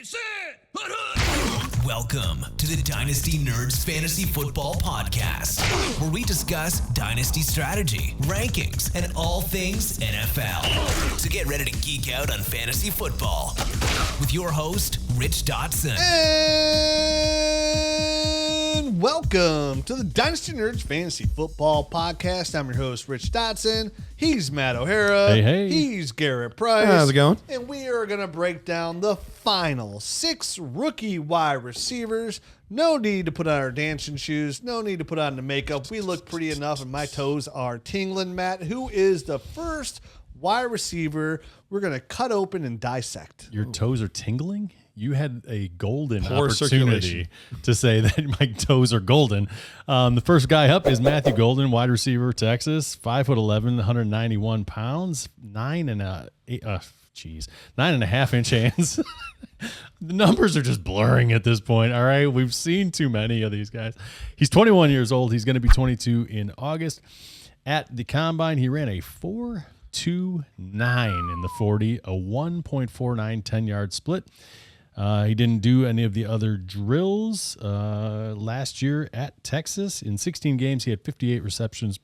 Sit! Welcome to the Dynasty Nerds Fantasy Football Podcast, where we discuss Dynasty strategy, rankings, and all things NFL. So get ready to geek out on fantasy football with your host, Rich Dodson. And welcome to the Dynasty Nerds Fantasy Football Podcast. I'm your host, Rich Dodson. He's Matt O'Hara. Hey, hey. He's Garret Price. How's it going? And we are going to break down the final 6 rookie wide receivers. No need to put on our dancing shoes. No need to put on the makeup. We look pretty enough, and my toes are tingling. Matt, who is the first wide receiver we're going to cut open and dissect? Your toes are tingling? You had a golden Poor opportunity to say that my toes are golden. The first guy up is Matthew Golden, wide receiver, Texas, 5'11", 191 pounds, 9.5 inch hands. The numbers are just blurring at this point. All right. We've seen too many of these guys. He's 21 years old. He's going to be 22 in August. At the combine, he ran a 4.29 in the 40, a 1.49 10-yard split. He didn't do any of the other drills last year at Texas. In 16 games, he had 58 receptions,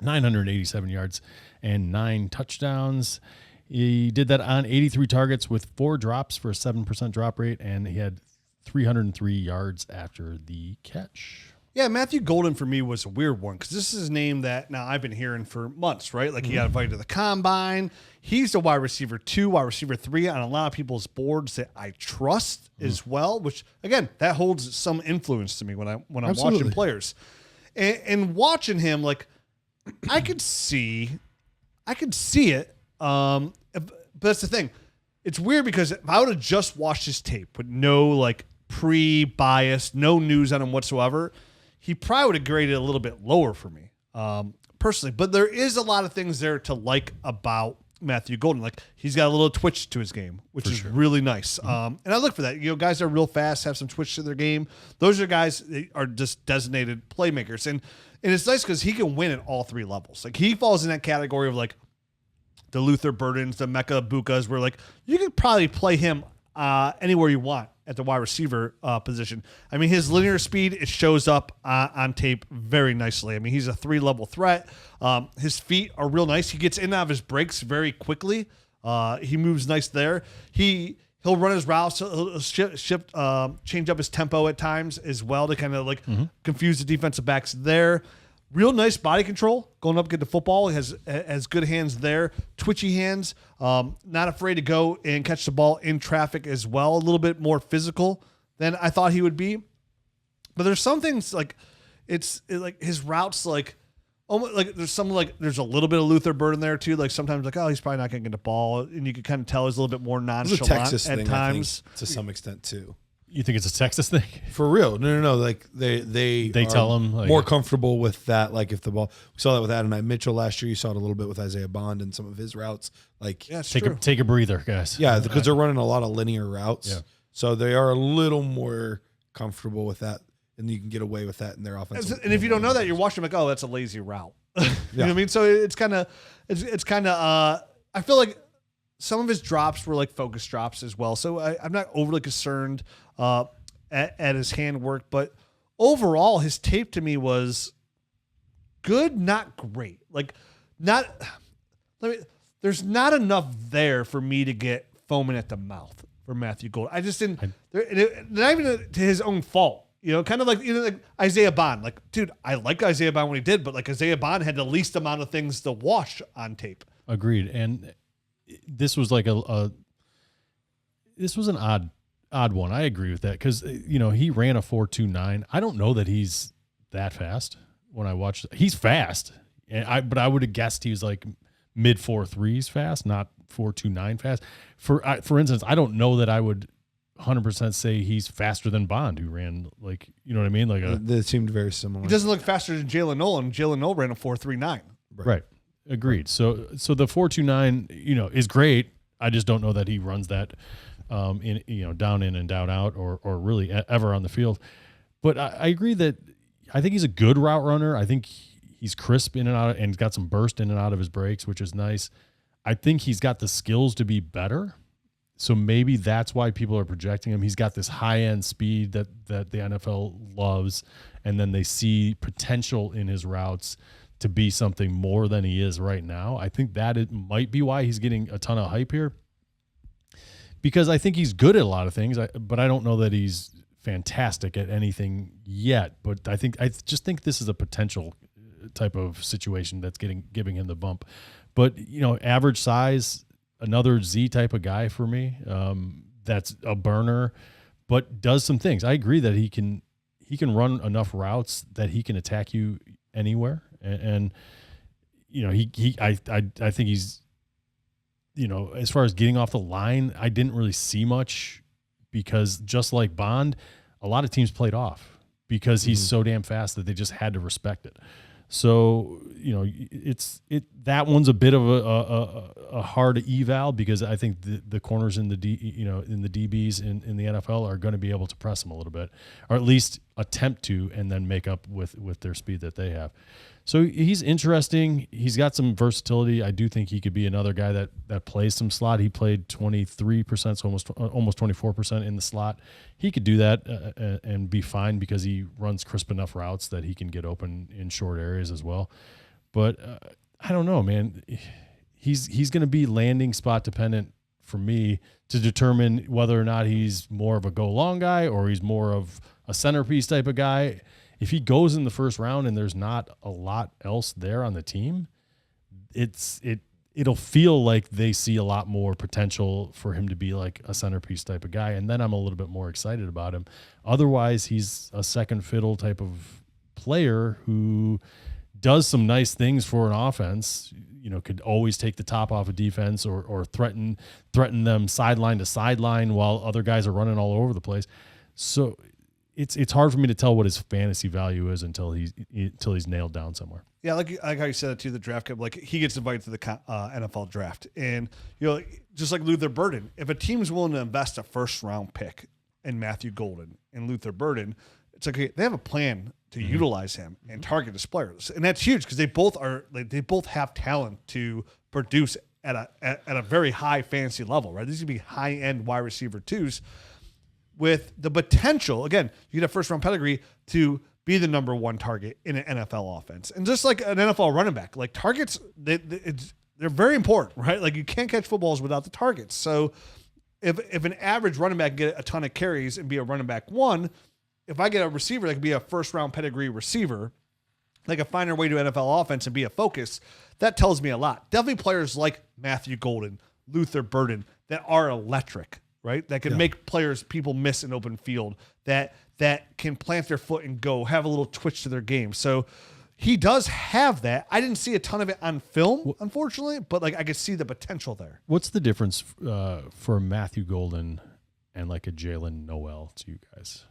987 yards, and 9 touchdowns. He did that on 83 targets with 4 drops for a 7% drop rate, and he had 303 yards after the catch. Yeah, Matthew Golden for me was a weird one because this is a name that now I've been hearing for months, right? Like he got invited to the combine. He's the wide receiver 2, wide receiver 3 on a lot of people's boards that I trust as well, which again, that holds some influence to me when I'm watching players. And watching him, like I could see it. But that's the thing. It's weird because if I would have just watched his tape with no like pre-bias, no news on him whatsoever, he probably would have graded a little bit lower for me, personally. But there is a lot of things there to like about Matthew Golden. Like he's got a little twitch to his game, which is really nice. And I look for that. You know, guys that are real fast, have some twitch to their game. Those are guys that are just designated playmakers. And it's nice because he can win at all 3 levels. Like he falls in that category of like the Luther Burdens, the Mecca Bukas, where like you could probably play him anywhere you want at the wide receiver position. I mean, his linear speed, it shows up on tape very nicely. I mean, he's a 3-level threat. His feet are real nice. He gets in and out of his breaks very quickly. He moves nice there. He'll run his routes. He'll change up his tempo at times as well to kind of like confuse the defensive backs there. Real nice body control, going up, get the football. He has good hands there, twitchy hands. Not afraid to go and catch the ball in traffic as well. A little bit more physical than I thought he would be. But there's some things like like his routes, like almost like there's a little bit of Luther Burden there too. Like sometimes like, oh, he's probably not going to get the ball, and you can kind of tell he's a little bit more nonchalant Texas at thing, times, I think, to some extent too. You think it's a Texas thing? For real? No. Like they tell him like, more comfortable with that. Like if the ball, we saw that with Adonai Mitchell last year. You saw it a little bit with Isaiah Bond and some of his routes. Like take a breather, guys. Yeah, because they're running a lot of linear routes. Yeah. So they are a little more comfortable with that, and you can get away with that in their offense. And if you don't know that, you're watching like, oh, that's a lazy route. You know what I mean? So it's kind of I feel like some of his drops were like focus drops as well. So I'm not overly concerned at his handwork, but overall his tape to me was good, not great. Like there's not enough there for me to get foaming at the mouth for Matthew Golden. I just didn't, not even to his own fault. You know, kind of like, like Isaiah Bond. Like, dude, I like Isaiah Bond when he did, but like Isaiah Bond had the least amount of things to watch on tape. Agreed. And this was like this was an odd one. I agree with that because, he ran a 4.29. I don't know that he's that fast when I watched. He's fast, but I would have guessed he was like mid 4.3s fast, not 4.29 fast. For instance, I don't know that I would 100% say he's faster than Bond, who ran like, you know what I mean? Like they seemed very similar. He doesn't look faster than Jalen Noel, and Jalen Noel ran a 4.39. Right. Agreed. So the 4.29, is great. I just don't know that he runs that, down in and down out or really ever on the field. But I agree that I think he's a good route runner. I think he's crisp in and out, and he's got some burst in and out of his breaks, which is nice. I think he's got the skills to be better. So maybe that's why people are projecting him. He's got this high-end speed that the NFL loves, and then they see potential in his routes to be something more than he is right now. I think that it might be why he's getting a ton of hype here, because I think he's good at a lot of things, but I don't know that he's fantastic at anything yet. But I just think this is a potential type of situation that's giving him the bump. But, average size, another Z type of guy for me. That's a burner, but does some things. I agree that he can run enough routes that he can attack you anywhere. And I think he's, as far as getting off the line, I didn't really see much, because just like Bond, a lot of teams played off because he's so damn fast that they just had to respect it. So, that one's a bit of a hard eval, because I think the corners in the DBs in the NFL are going to be able to press him a little bit, or at least attempt to, and then make up with their speed that they have. So he's interesting. He's got some versatility. I do think he could be another guy that plays some slot. He played 23%, so almost 24% in the slot. He could do that and be fine, because he runs crisp enough routes that he can get open in short areas as well. But I don't know, man. He's going to be landing spot dependent for me to determine whether or not he's more of a go long guy or he's more of a centerpiece type of guy. If he goes in the first round and there's not a lot else there on the team, it'll feel like they see a lot more potential for him to be like a centerpiece type of guy, and then I'm a little bit more excited about him. Otherwise, he's a second fiddle type of player who does some nice things for an offense. Could always take the top off a defense or threaten them sideline to sideline while other guys are running all over the place. So it's hard for me to tell what his fantasy value is until he's nailed down somewhere. Yeah, like how you said it to the draft club, like he gets invited to the NFL draft, and just like Luther Burden, if a team's willing to invest a first round pick in Matthew Golden and Luther Burden, it's like they have a plan to utilize him and target his players, and that's huge because they both have talent to produce at a very high fantasy level, right? These would be high end wide receiver twos, with the potential, again, you get a first-round pedigree to be the number one target in an NFL offense. And just like an NFL running back, like targets, they're very important, right? Like you can't catch footballs without the targets. So if an average running back can get a ton of carries and be a running back one, if I get a receiver that can be a first-round pedigree receiver, like a find their way to NFL offense and be a focus, that tells me a lot. Definitely players like Matthew Golden, Luther Burden, that are electric, right? That can make people miss an open field, that can plant their foot and go, have a little twitch to their game. So he does have that. I didn't see a ton of it on film, unfortunately, but like I could see the potential there. What's the difference for Matthew Golden and like a Jalen Noel to you guys?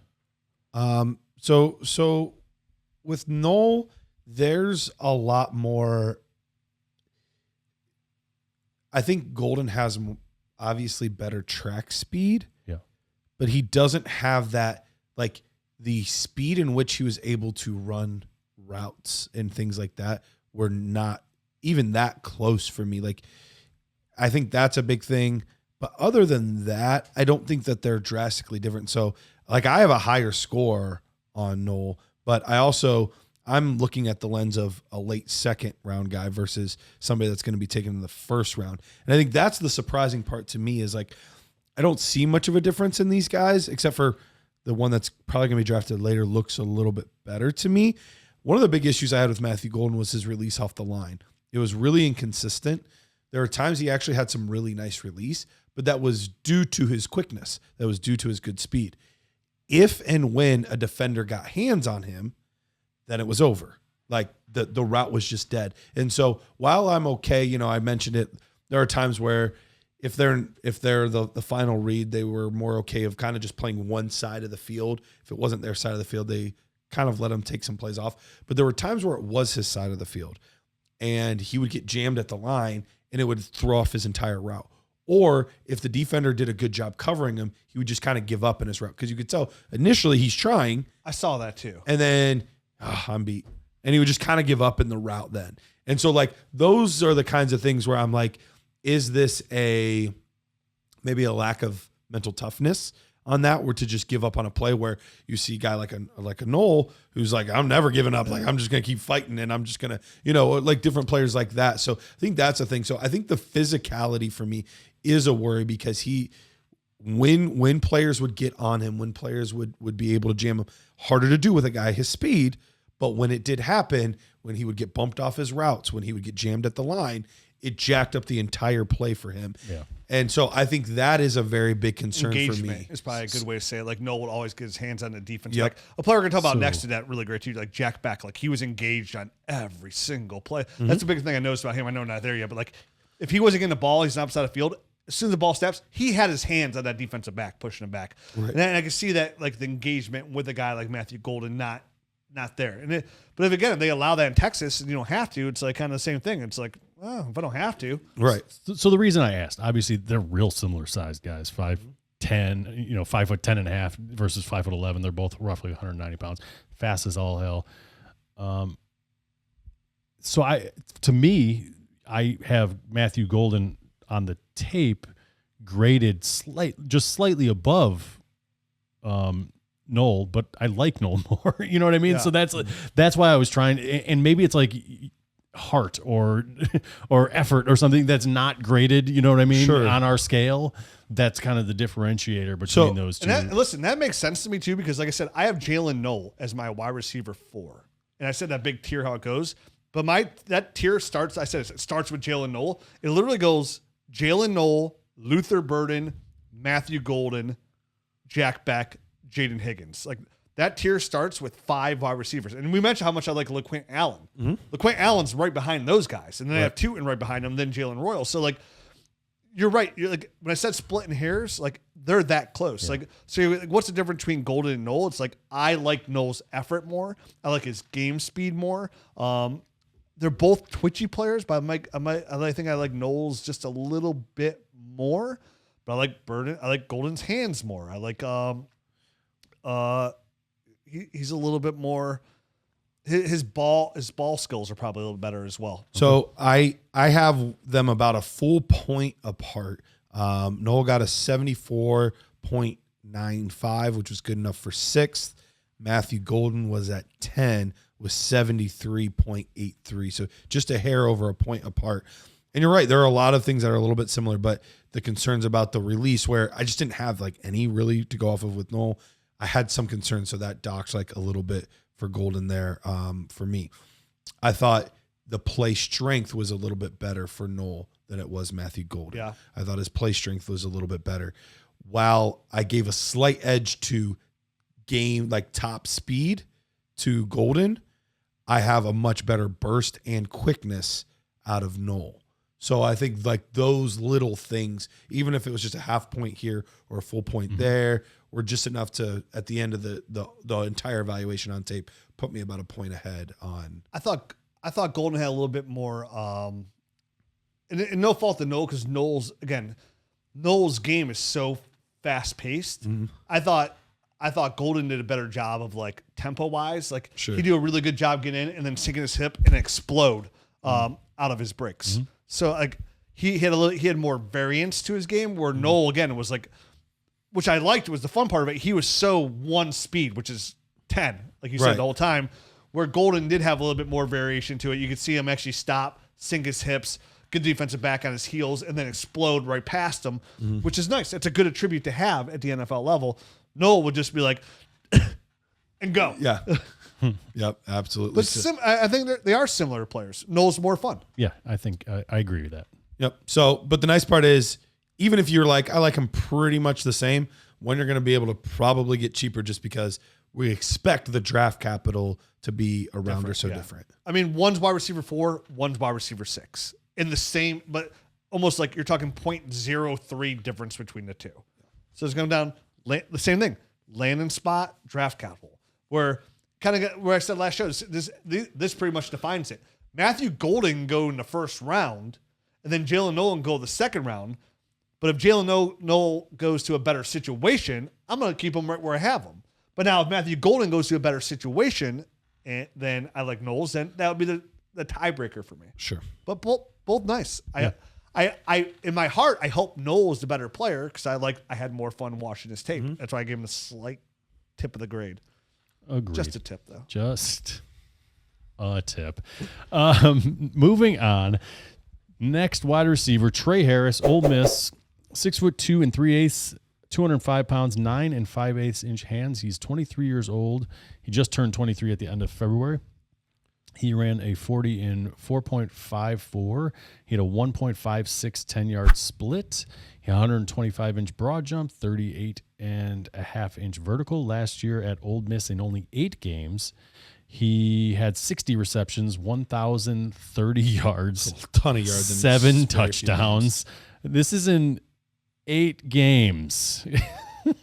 So with Noel, there's a lot more. I think Golden has obviously better track speed, but he doesn't have that, like the speed in which he was able to run routes and things like that were not even that close for me. Like, I think that's a big thing. But other than that, I don't think that they're drastically different. So like I have a higher score on Noel, but I'm looking at the lens of a late second round guy versus somebody that's going to be taken in the first round. And I think that's the surprising part to me is like, I don't see much of a difference in these guys, except for the one that's probably going to be drafted later looks a little bit better to me. One of the big issues I had with Matthew Golden was his release off the line. It was really inconsistent. There were times he actually had some really nice release, but that was due to his quickness. That was due to his good speed. If and when a defender got hands on him, then it was over. Like the route was just dead. And so while I'm okay, I mentioned it, there are times where if they're the final read, they were more okay of kind of just playing one side of the field. If it wasn't their side of the field, they kind of let him take some plays off. But there were times where it was his side of the field and he would get jammed at the line and it would throw off his entire route. Or if the defender did a good job covering him, he would just kind of give up in his route. Because you could tell initially he's trying. I saw that too. And then I'm beat. And he would just kind of give up in the route then. And so like those are the kinds of things where I'm like, is this a maybe a lack of mental toughness on that, or to just give up on a play, where you see a guy like a Noel who's like, I'm never giving up. Like, I'm just going to keep fighting, and I'm just going to, like different players like that. So I think that's a thing. So I think the physicality for me is a worry, because when players would get on him, when players would be able to jam him, harder to do with a guy his speed. But when it did happen, when he would get bumped off his routes, when he would get jammed at the line, it jacked up the entire play for him. Yeah. And so I think that is a very big concern Engagement for me. is probably a good way to say it. Like, Noel would always get his hands on the defense. Yep. Like, a player we're going to talk about next to that really great too, like Jack Bech. Like, he was engaged on every single play. Mm-hmm. That's the biggest thing I noticed about him. I know not there yet, but like, if he wasn't getting the ball, he's on the opposite of the field. As soon as the ball steps, he had his hands on that defensive back, pushing him back. Right. And I can see that, like, the engagement with a guy like Matthew Golden not there. But if they allow that in Texas and you don't have to, it's like kind of the same thing. It's like, well, if I don't have to. Right. So the reason I asked, obviously they're real similar sized guys, 5'10", 5'10.5" versus 5'11". They're both roughly 190 pounds, fast as all hell. So I have Matthew Golden on the tape graded just slightly above Noel, but I like Noel more. You know what I mean? Yeah. So that's why I was trying, and maybe it's like heart or effort or something that's not graded, you know what I mean? Sure. On our scale. That's kind of the differentiator between those two. And that makes sense to me too, because like I said, I have Jalen Noel as my wide receiver 4. And I said that big tier how it goes. But that tier starts with Jalen Noel. It literally goes Jalen Noel, Luther Burden, Matthew Golden, Jack Bech, Jaden Higgins. Like, that tier starts with 5 wide receivers. And we mentioned how much I like LeQuint Allen. Mm-hmm. LeQuint Allen's right behind those guys. And then I have Tootin right behind him, then Jalen Royal. So, like, you're right. You're like, when I said splitting hairs, like, they're that close. Yeah. Like, so like, what's the difference between Golden and Noel? It's like, I like Noel's effort more. I like his game speed more. They're both twitchy players, but I think I like Noel's just a little bit more. But I like Burden. I like Golden's hands more. I like he's a little bit more. His ball skills are probably a little better as well. So I have them about a full point apart. Noel got a 74.95, which was good enough for 6th. Matthew Golden was at 10 with 73.83. So just a hair over a point apart. And you're right, there are a lot of things that are a little bit similar, but the concerns about the release, where I just didn't have like any really to go off of with Noel. I had some concerns, so that docks like a little bit for Golden there for me. I thought the play strength was a little bit better for Noel than it was Matthew Golden. Yeah. I thought his play strength was a little bit better. While I gave a slight edge to game, like top speed to Golden, I have a much better burst and quickness out of Noel. So I think like those little things, even if it was just a half point here or a full point there, were just enough to, at the end of the entire evaluation on tape, put me about a point ahead on. I thought Golden had a little bit more, and no fault to Noel, because Noel's game is so fast paced. Mm-hmm. I thought Golden did a better job of like tempo wise. Like He'd do a really good job getting in and then sinking his hip and explode out of his breaks. Mm-hmm. So like he had more variance to his game, where Noel again was like, which I liked, was the fun part of it. He was so one speed, which is 10, like you said the whole time, where Golden did have a little bit more variation to it. You could see him actually stop, sink his hips, good defensive back on his heels, and then explode right past him, which is nice. It's a good attribute to have at the NFL level. Noel would just be like, and go. Yeah. Yep, absolutely. But I think they are similar players. Noel's more fun. Yeah, I think I agree with that. Yep. So, but the nice part is, even if you're like, I like them pretty much the same, when you're going to be able to probably get cheaper, just because we expect the draft capital to be around or so different. I mean, one's wide receiver 4, one's wide receiver 6 in the same, but almost like you're talking 0.03 difference between the two. So it's going down the same thing, landing spot, draft capital, where I said last show, this pretty much defines it. Matthew Golden go in the first round, and then Jalen Noel go the second round. But if Jalen Noel goes to a better situation, I'm going to keep him right where I have him. But now if Matthew Golden goes to a better situation, then I like Noel's, then that would be the tiebreaker for me. Sure. But both nice. I I in my heart, I hope Noel is the better player because I had more fun watching his tape. That's why I gave him a slight tip of the grade. Agreed. Just a tip, though. Just a tip. Moving on. Next wide receiver, Tre Harris, Ole Miss, 6'2" 3/8", 205 pounds, 9 5/8 inch hands. He's 23 years old. He just turned 23 at the end of February. He ran a 40 in 4.54. He had a 1.56 10-yard split. He had a 125-inch broad jump, 38.5-inch vertical. Last year at Ole Miss in only 8 games, he had 60 receptions, 1,030 yards, a ton of yards, 7 touchdowns. This is in 8 games.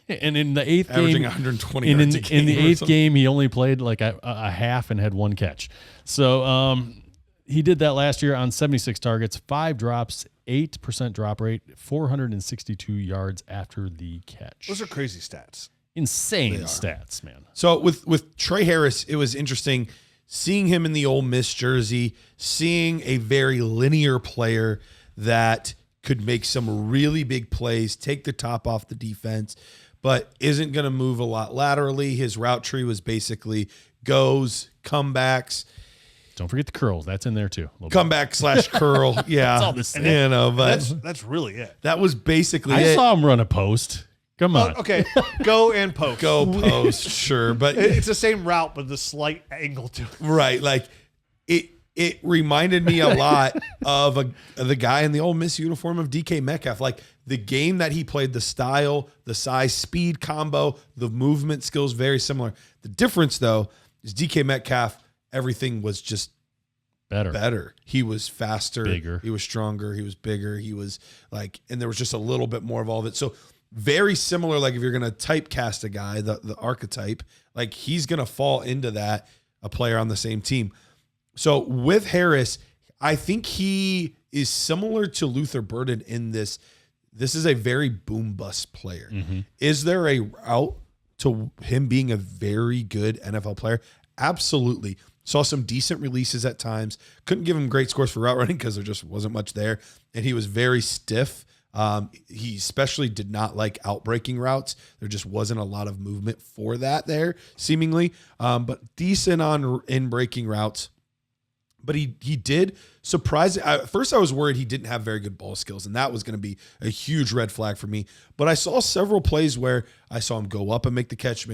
And in the 8th averaging game, 120 in yards a the game 8th game, he only played like a half and had 1 catch. So he did that last year on 76 targets, 5 drops, 8% drop rate, 462 yards after the catch. Those are crazy stats. Insane stats, man. So with Tre Harris, it was interesting seeing him in the Ole Miss jersey, seeing a very linear player that could make some really big plays, take the top off the defense, but isn't going to move a lot laterally. His route tree was basically goes, comebacks. Don't forget the curls. That's in there too. Comeback / curl. Yeah. That's all the same. You know, but That's really it. that was basically I it. saw him run a post. Come on. Okay, go and post. Go post, sure. But It's the same route, but the slight angle to it. right. Like it reminded me a lot of the guy in the Ole Miss uniform of DK Metcalf. Like the game that he played, the style, the size, speed combo, the movement skills, very similar. The difference though is DK Metcalf, everything was just better. He was faster, Bigger. He was stronger. He was bigger. He was like, and there was just a little bit more of all of it. So very similar. Like if you're going to typecast a guy, the archetype, like he's going to fall into that, a player on the same team. So with Harris, I think he is similar to Luther Burden in this. This is a very boom bust player. Mm-hmm. Is there a route to him being a very good NFL player? Absolutely. Saw some decent releases at times. Couldn't give him great scores for route running because there just wasn't much there. And he was very stiff. He especially did not like outbreaking routes. There just wasn't a lot of movement for that there, seemingly. But decent on in breaking routes. But he did surprise. At first, I was worried he didn't have very good ball skills, and that was going to be a huge red flag for me. But I saw several plays where I saw him go up and make a catch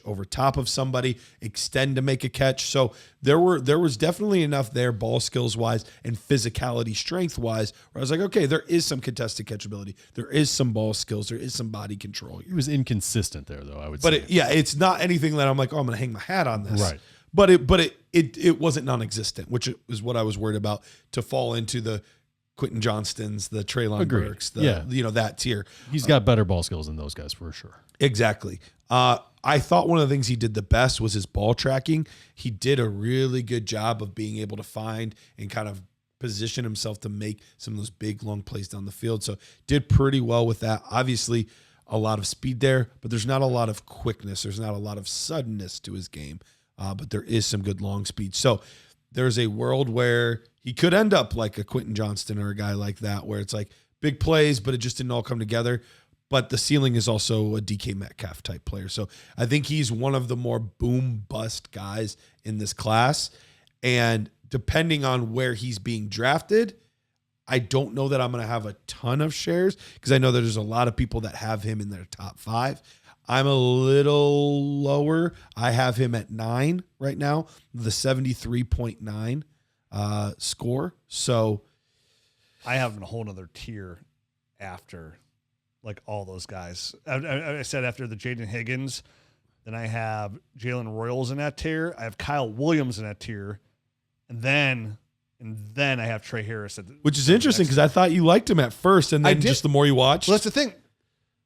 over top of somebody, extend to make a catch. So there was definitely enough there, ball skills wise and physicality, strength wise, where I was like, okay, there is some contested catchability, there is some ball skills, there is some body control. He was inconsistent there, though. I would say. But it's not anything that I'm like, oh, I'm going to hang my hat on this. Right. But it wasn't non-existent, which is what I was worried about, to fall into the Quentin Johnstons, the Treylon Burks, that tier. He's got better ball skills than those guys for sure. Exactly. I thought one of the things he did the best was his ball tracking. He did a really good job of being able to find and kind of position himself to make some of those big, long plays down the field. So did pretty well with that. Obviously, a lot of speed there, but there's not a lot of quickness. There's not a lot of suddenness to his game. But there is some good long speed. So there's a world where he could end up like a Quentin Johnston or a guy like that, where it's like big plays, but it just didn't all come together. But the ceiling is also a DK Metcalf type player. So I think he's one of the more boom bust guys in this class. And depending on where he's being drafted, I don't know that I'm going to have a ton of shares because I know that there's a lot of people that have him in their top 5. I'm a little lower. I have him at 9 right now, the 73.9 score. So I have a whole nother tier after like all those guys. I said after the Jaden Higgins, then I have Jalen Royals in that tier. I have Kyle Williams in that tier. And then I have Tre Harris. Which is interesting because I thought you liked him at first, and then just the more you watched. Well, that's the thing.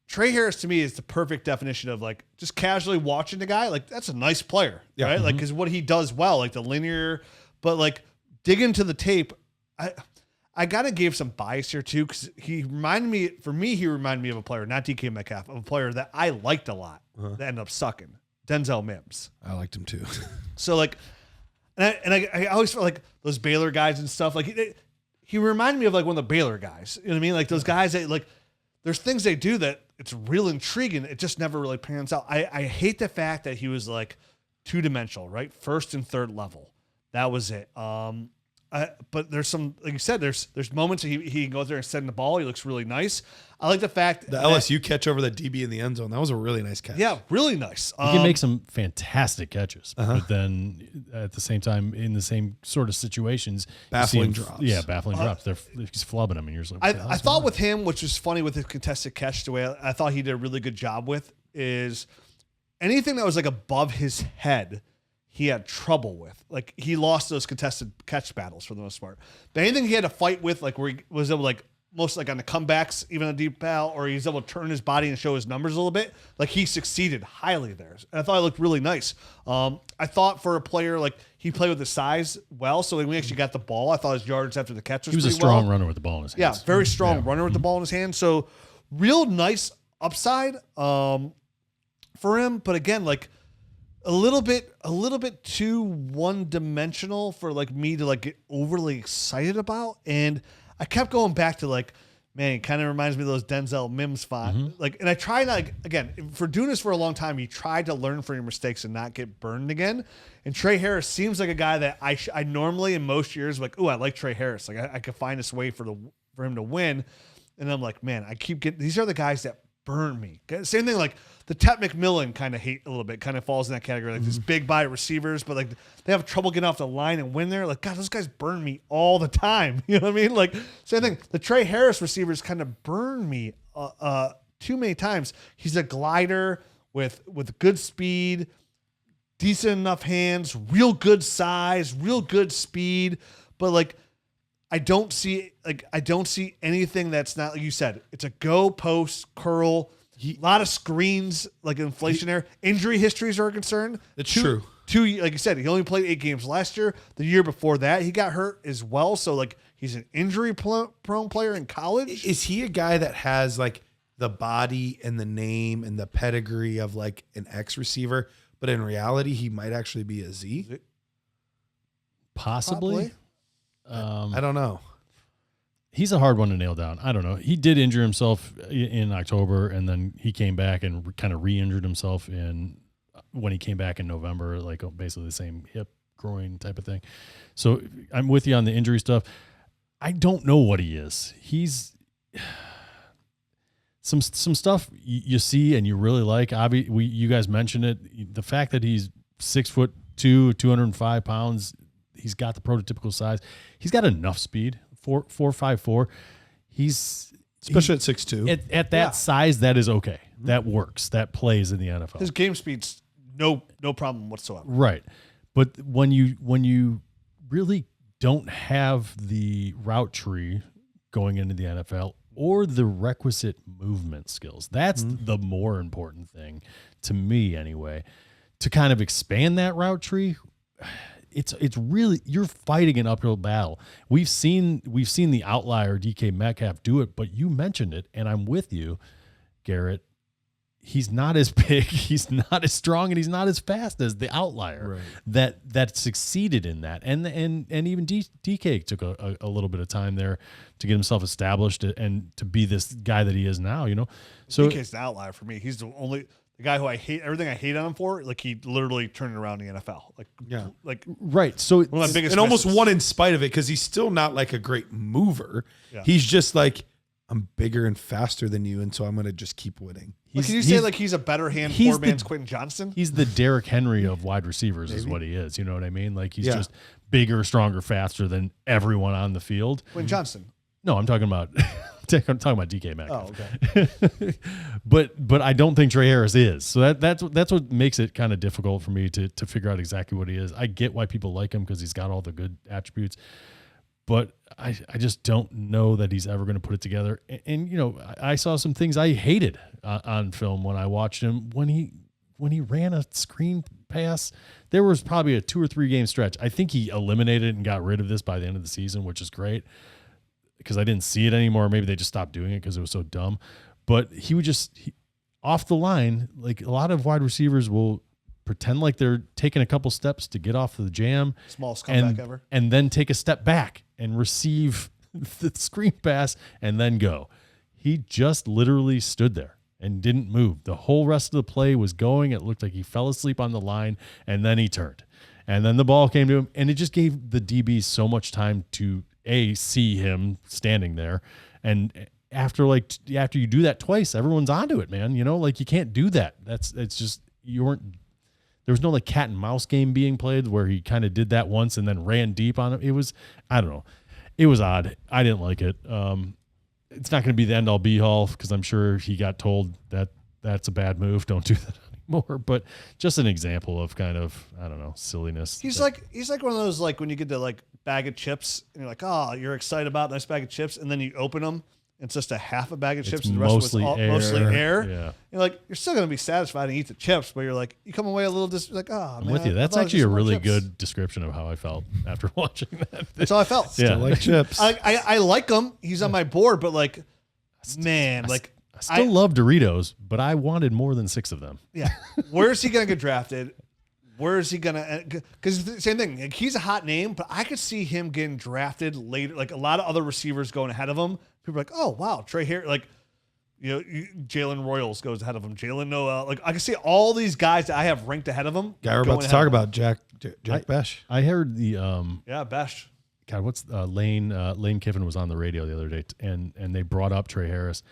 Tre Harris to me is the perfect definition of like just casually watching the guy. Like that's a nice player, right? Mm-hmm. Like because what he does well, like the linear, but like dig into the tape. I gotta give some bias here too because he reminded me of a player, not DK Metcalf, of a player that I liked a lot that ended up sucking. Denzel Mims. I liked him too. So like, and I always felt like those Baylor guys and stuff like. he reminded me of like one of the Baylor guys. You know what I mean? Like those guys that like, there's things they do that it's real intriguing. It just never really pans out. I hate the fact that he was like 2-dimensional, right? First and third level. That was it. But there's some, like you said, there's moments he can go there and send the ball. He looks really nice. I like the fact the LSU catch over the DB in the end zone. That was a really nice catch. Yeah, really nice. He can make some fantastic catches, but then at the same time, in the same sort of situations, baffling drops. Yeah, baffling drops. He's flubbing them, and you're just like, I thought with him, which was funny with his contested catch, the way I thought he did a really good job with is anything that was like above his head, he had trouble with. Like he lost those contested catch battles for the most part. But anything he had to fight with, like where he was able to like most like on the comebacks, even on deep ball, or he's able to turn his body and show his numbers a little bit, like he succeeded highly there. And I thought it looked really nice. I thought for a player, like he played with the size well. So when we actually got the ball, I thought his yards after the catch was he was a strong runner with the ball in his hands. Yeah, very strong runner with the ball in his hands. So real nice upside for him. But again, like a little bit too one-dimensional for like me to like get overly excited about. And I kept going back to like, man, it kind of reminds me of those Denzel Mims font. Like, and I try not, like, again, for doing this for a long time, you try to learn from your mistakes and not get burned again. And Tre Harris seems like a guy that I normally in most years like, oh, I like Tre Harris. Like I could find this way for him to win. And I'm like, man, I keep getting, these are the guys that burn me. Same thing like the Tet McMillan kind of hate a little bit, kind of falls in that category. Like these big body receivers, but like they have trouble getting off the line and win there. Like, God, those guys burn me all the time. You know what I mean? Like same thing. The Tre Harris receivers kind of burn me too many times. He's a glider with good speed, decent enough hands, real good size, real good speed, but like I don't see anything that's not like you said. It's a go post curl, a lot of screens, like inflationary. Injury histories are concerned. That's true. Like you said, he only played 8 games last year. The year before that, he got hurt as well. So like he's an injury prone player in college. Is he a guy that has like the body and the name and the pedigree of like an X receiver, but in reality, he might actually be a Z? Possibly. I don't know. He's a hard one to nail down. I don't know. He did injure himself in October, and then he came back and kind of re-injured himself when he came back in November, like basically the same hip, groin type of thing. So I'm with you on the injury stuff. I don't know what he is. He's some stuff you see and you really like. You guys mentioned it. The fact that he's 6'2", 205 pounds. He's got the prototypical size. He's got enough speed. 4.54. He's especially at 6'2". At that size, that is okay. That works. That plays in the NFL. His game speed's no problem whatsoever. Right. But when you really don't have the route tree going into the NFL or the requisite movement skills, that's the more important thing to me anyway. To kind of expand that route tree, it's really, you're fighting an uphill battle. We've seen the outlier DK Metcalf do it, but you mentioned it, and I'm with you, Garrett. He's not as big, he's not as strong, and he's not as fast as the outlier that succeeded in that. And even DK took a little bit of time there to get himself established and to be this guy that he is now. You know, so DK's the outlier for me. He's the guy who I hate, everything I hate on him for, like he literally turned it around in the NFL. Right. So one of my biggest and almost misses. won in spite of it because he's still not like a great mover. Yeah. He's just like, I'm bigger and faster than you, and so I'm going to just keep winning. Can you say like he's a better hand poor man's Quentin Johnston? He's the Derrick Henry of wide receivers is what he is. You know what I mean? Like he's just bigger, stronger, faster than everyone on the field. Quentin Johnston. No, I'm talking about DK Metcalf. Oh, okay. but I don't think Tre Harris is. So that's what makes it kind of difficult for me to figure out exactly what he is. I get why people like him because he's got all the good attributes, but I just don't know that he's ever going to put it together. And you know, I saw some things I hated on film when I watched him when he ran a screen pass. There was probably a 2 or 3 game stretch. I think he eliminated and got rid of this by the end of the season, which is great. Because I didn't see it anymore. Maybe they just stopped doing it because it was so dumb. But he would off the line, like a lot of wide receivers will pretend like they're taking a couple steps to get off the jam. Smallest comeback ever. And then take a step back and receive the screen pass and then go. He just literally stood there and didn't move. The whole rest of the play was going. It looked like he fell asleep on the line, and then he turned. And then the ball came to him, and it just gave the DBs so much time to, see him standing there. And after you do that twice, everyone's onto it, man. You know, like, you can't do that. It's just, there was no like cat and mouse game being played where he kind of did that once and then ran deep on it. It was, I don't know. It was odd. I didn't like it. It's not going to be the end all be all because I'm sure he got told that that's a bad move. Don't do that anymore. But just an example of kind of, I don't know, silliness. He's like one of those, like when you get the like bag of chips and you're like, oh, you're excited about a nice bag of chips, and then you open them. It's just a half a bag of chips, and the rest was mostly air. Yeah. You're like, you're still going to be satisfied and eat the chips, but you're like, you come away a little like, oh, I'm with you. That's actually a really good description of how I felt after watching that. That's how I felt. Yeah. Still like chips. I like him. He's on my board, but like, man, like, I still love Doritos, but I wanted more than 6 of them. Yeah. Where is he going to get drafted? Where is he going to? Because same thing. Like, he's a hot name, but I could see him getting drafted later. Like a lot of other receivers going ahead of him. People are like, oh, wow, Tre Harris. Like, you know, Jalen Royals goes ahead of him. Jalen Noel. Like, I can see all these guys that I have ranked ahead of him. Guy we're about to talk about, Jack Bech. I heard the Bech. God, what's Lane Kiffin was on the radio the other day, and they brought up Tre Harris,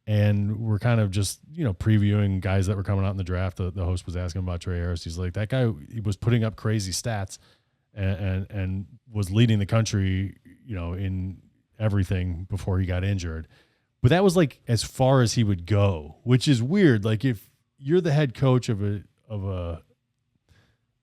and we're kind of just, you know, previewing guys that were coming out in the draft. The host was asking about Tre Harris. He's like, that guy, he was putting up crazy stats, and was leading the country, you know, in everything before he got injured. But that was like as far as he would go, which is weird. Like, if you're the head coach of a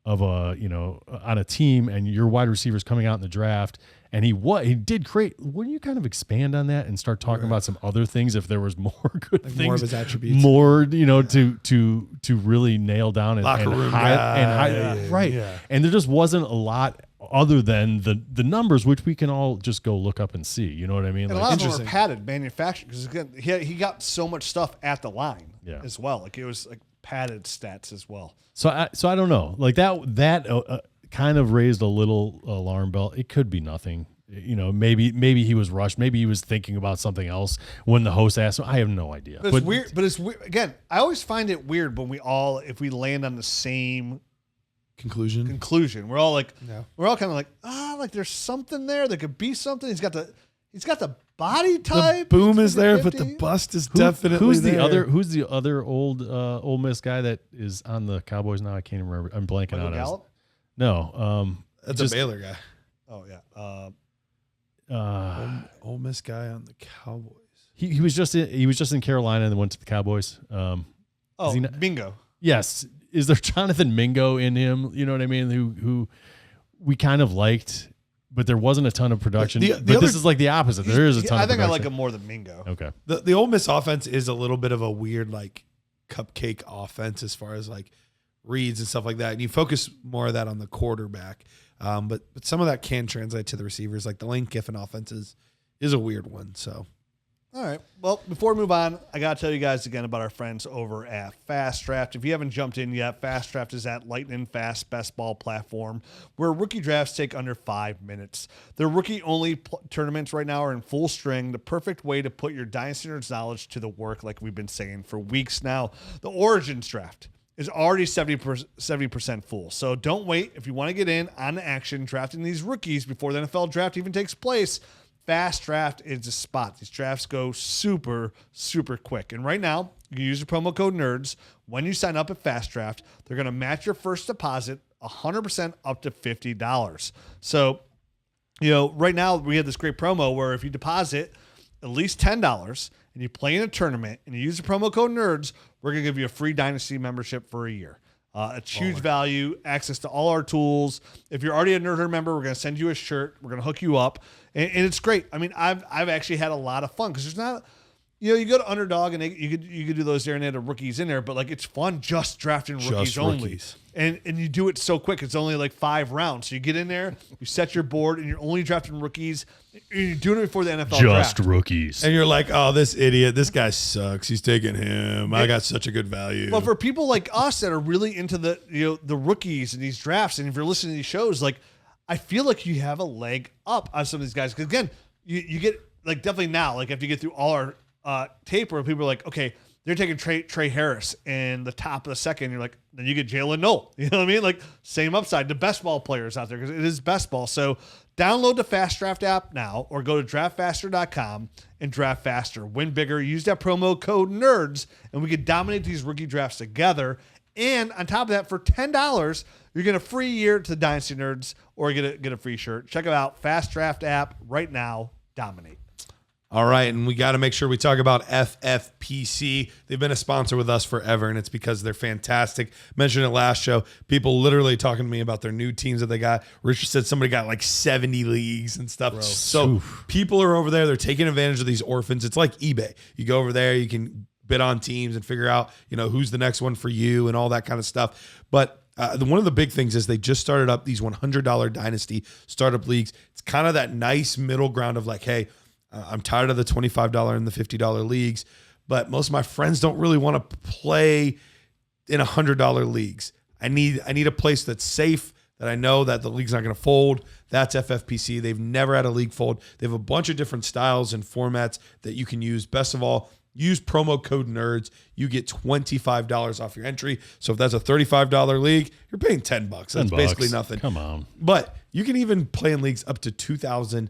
you know, on a team, and your wide receivers coming out in the draft, and he did great. Wouldn't you kind of expand on that and start talking about some other things if there was more good things, more of his attributes, more, you know, to really nail down and locker room guy. right. Yeah. And there just wasn't a lot other than the numbers, which we can all just go look up and see. You know what I mean? And like, a lot of them were padded manufactured because again, he got so much stuff at the line as well. Like, it was like padded stats as well. So I don't know. Like that kind of raised a little alarm bell. It could be nothing. You know, maybe he was rushed. Maybe he was thinking about something else when the host asked him. I have no idea. But it's weird. But it's weird. Again, I always find it weird when if we land on the same conclusion. We're all like, we're all kind of like, like there's something there. There could be something. He's got the body type. The boom is there, but the bust is definitely there. Who's the other old Ole Miss guy that is on the Cowboys now? I can't even remember. I'm blanking Michael out. Gallup? No, that's a Baylor guy. Oh yeah. Ole Miss guy on the Cowboys. He was just in Carolina and then went to the Cowboys. Mingo. Yes. Is there Jonathan Mingo in him? You know what I mean? Who we kind of liked, but there wasn't a ton of production. But this is like the opposite. There is a ton. I think I like him more than Mingo. Okay. The Ole Miss offense is a little bit of a weird, like, cupcake offense as far as like reads and stuff like that, and you focus more of that on the quarterback. But some of that can translate to the receivers. Like the Lane Kiffin offense is a weird one. So. All right. Well, before we move on, I got to tell you guys again about our friends over at FastDraft. If you haven't jumped in yet, FastDraft is that lightning fast best ball platform where rookie drafts take under 5 minutes. Their rookie-only tournaments right now are in full string, the perfect way to put your Dynasty Nerds knowledge to the work like we've been saying for weeks now. The Origins draft is already 70% full. So don't wait. If you want to get in on the action drafting these rookies before the NFL draft even takes place, FastDraft is the spot. These drafts go super, super quick. And right now, you can use the promo code NERDS. When you sign up at FastDraft, they're going to match your first deposit 100% up to $50. So, you know, right now we have this great promo where if you deposit at least $10 and you play in a tournament and you use the promo code NERDS, we're going to give you a free Dynasty membership for a year. It's huge value, access to all our tools. If you're already a Nerd Herd member, we're going to send you a shirt. We're going to hook you up. And it's great. I mean, I've actually had a lot of fun because there's not, you know, you go to Underdog and you could do those there and they have rookies in there, but like it's fun just drafting rookies only. And you do it so quick. It's only like 5 rounds. So you get in there, you set your board, and you're only drafting rookies. And you're doing it before the NFL draft. Just rookies. And you're like, oh, this idiot, this guy sucks. He's taking him. I got such a good value. But for people like us that are really into the rookies and these drafts, and if you're listening to these shows, like I feel like you have a leg up on some of these guys. Because again, you get like definitely now, like if you get through all our tape where people are like, okay, they're taking Tre Harris in the top of the second. You're like, then you get Jalen Noel. You know what I mean? Like same upside. The best ball players out there because it is best ball. So download the FastDraft app now or go to draftfaster.com and draft faster. Win bigger. Use that promo code NERDS and we can dominate these rookie drafts together. And on top of that, for $10, you're getting a free year to the Dynasty Nerds or get a free shirt. Check it out. FastDraft app right now. Dominate. All right, and we got to make sure we talk about FFPC. They've been a sponsor with us forever, and it's because they're fantastic. Mentioned it last show. People literally talking to me about their new teams that they got. Richard said somebody got like 70 leagues and stuff. Gross. So people are over there. They're taking advantage of these orphans. It's like eBay. You go over there, you can bid on teams and figure out, who's the next one for you and all that kind of stuff. But one of the big things is they just started up these $100 Dynasty startup leagues. It's kind of that nice middle ground of like, hey, I'm tired of the $25 and the $50 leagues, but most of my friends don't really want to play in $100 leagues. I need a place that's safe, that I know that the league's not going to fold. That's FFPC. They've never had a league fold. They have a bunch of different styles and formats that you can use. Best of all, use promo code NERDS. You get $25 off your entry. So if that's a $35 league, you're paying $10. That's basically nothing. Come on. But you can even play in leagues up to $2,500.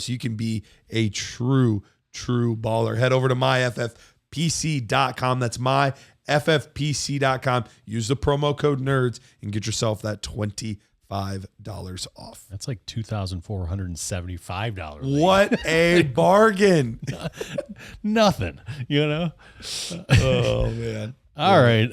So you can be a true baller. Head over to myffpc.com. That's myffpc.com. Use the promo code NERDS and get yourself that $25 off. That's like $2,475. What a bargain. Nothing, Oh man. All right.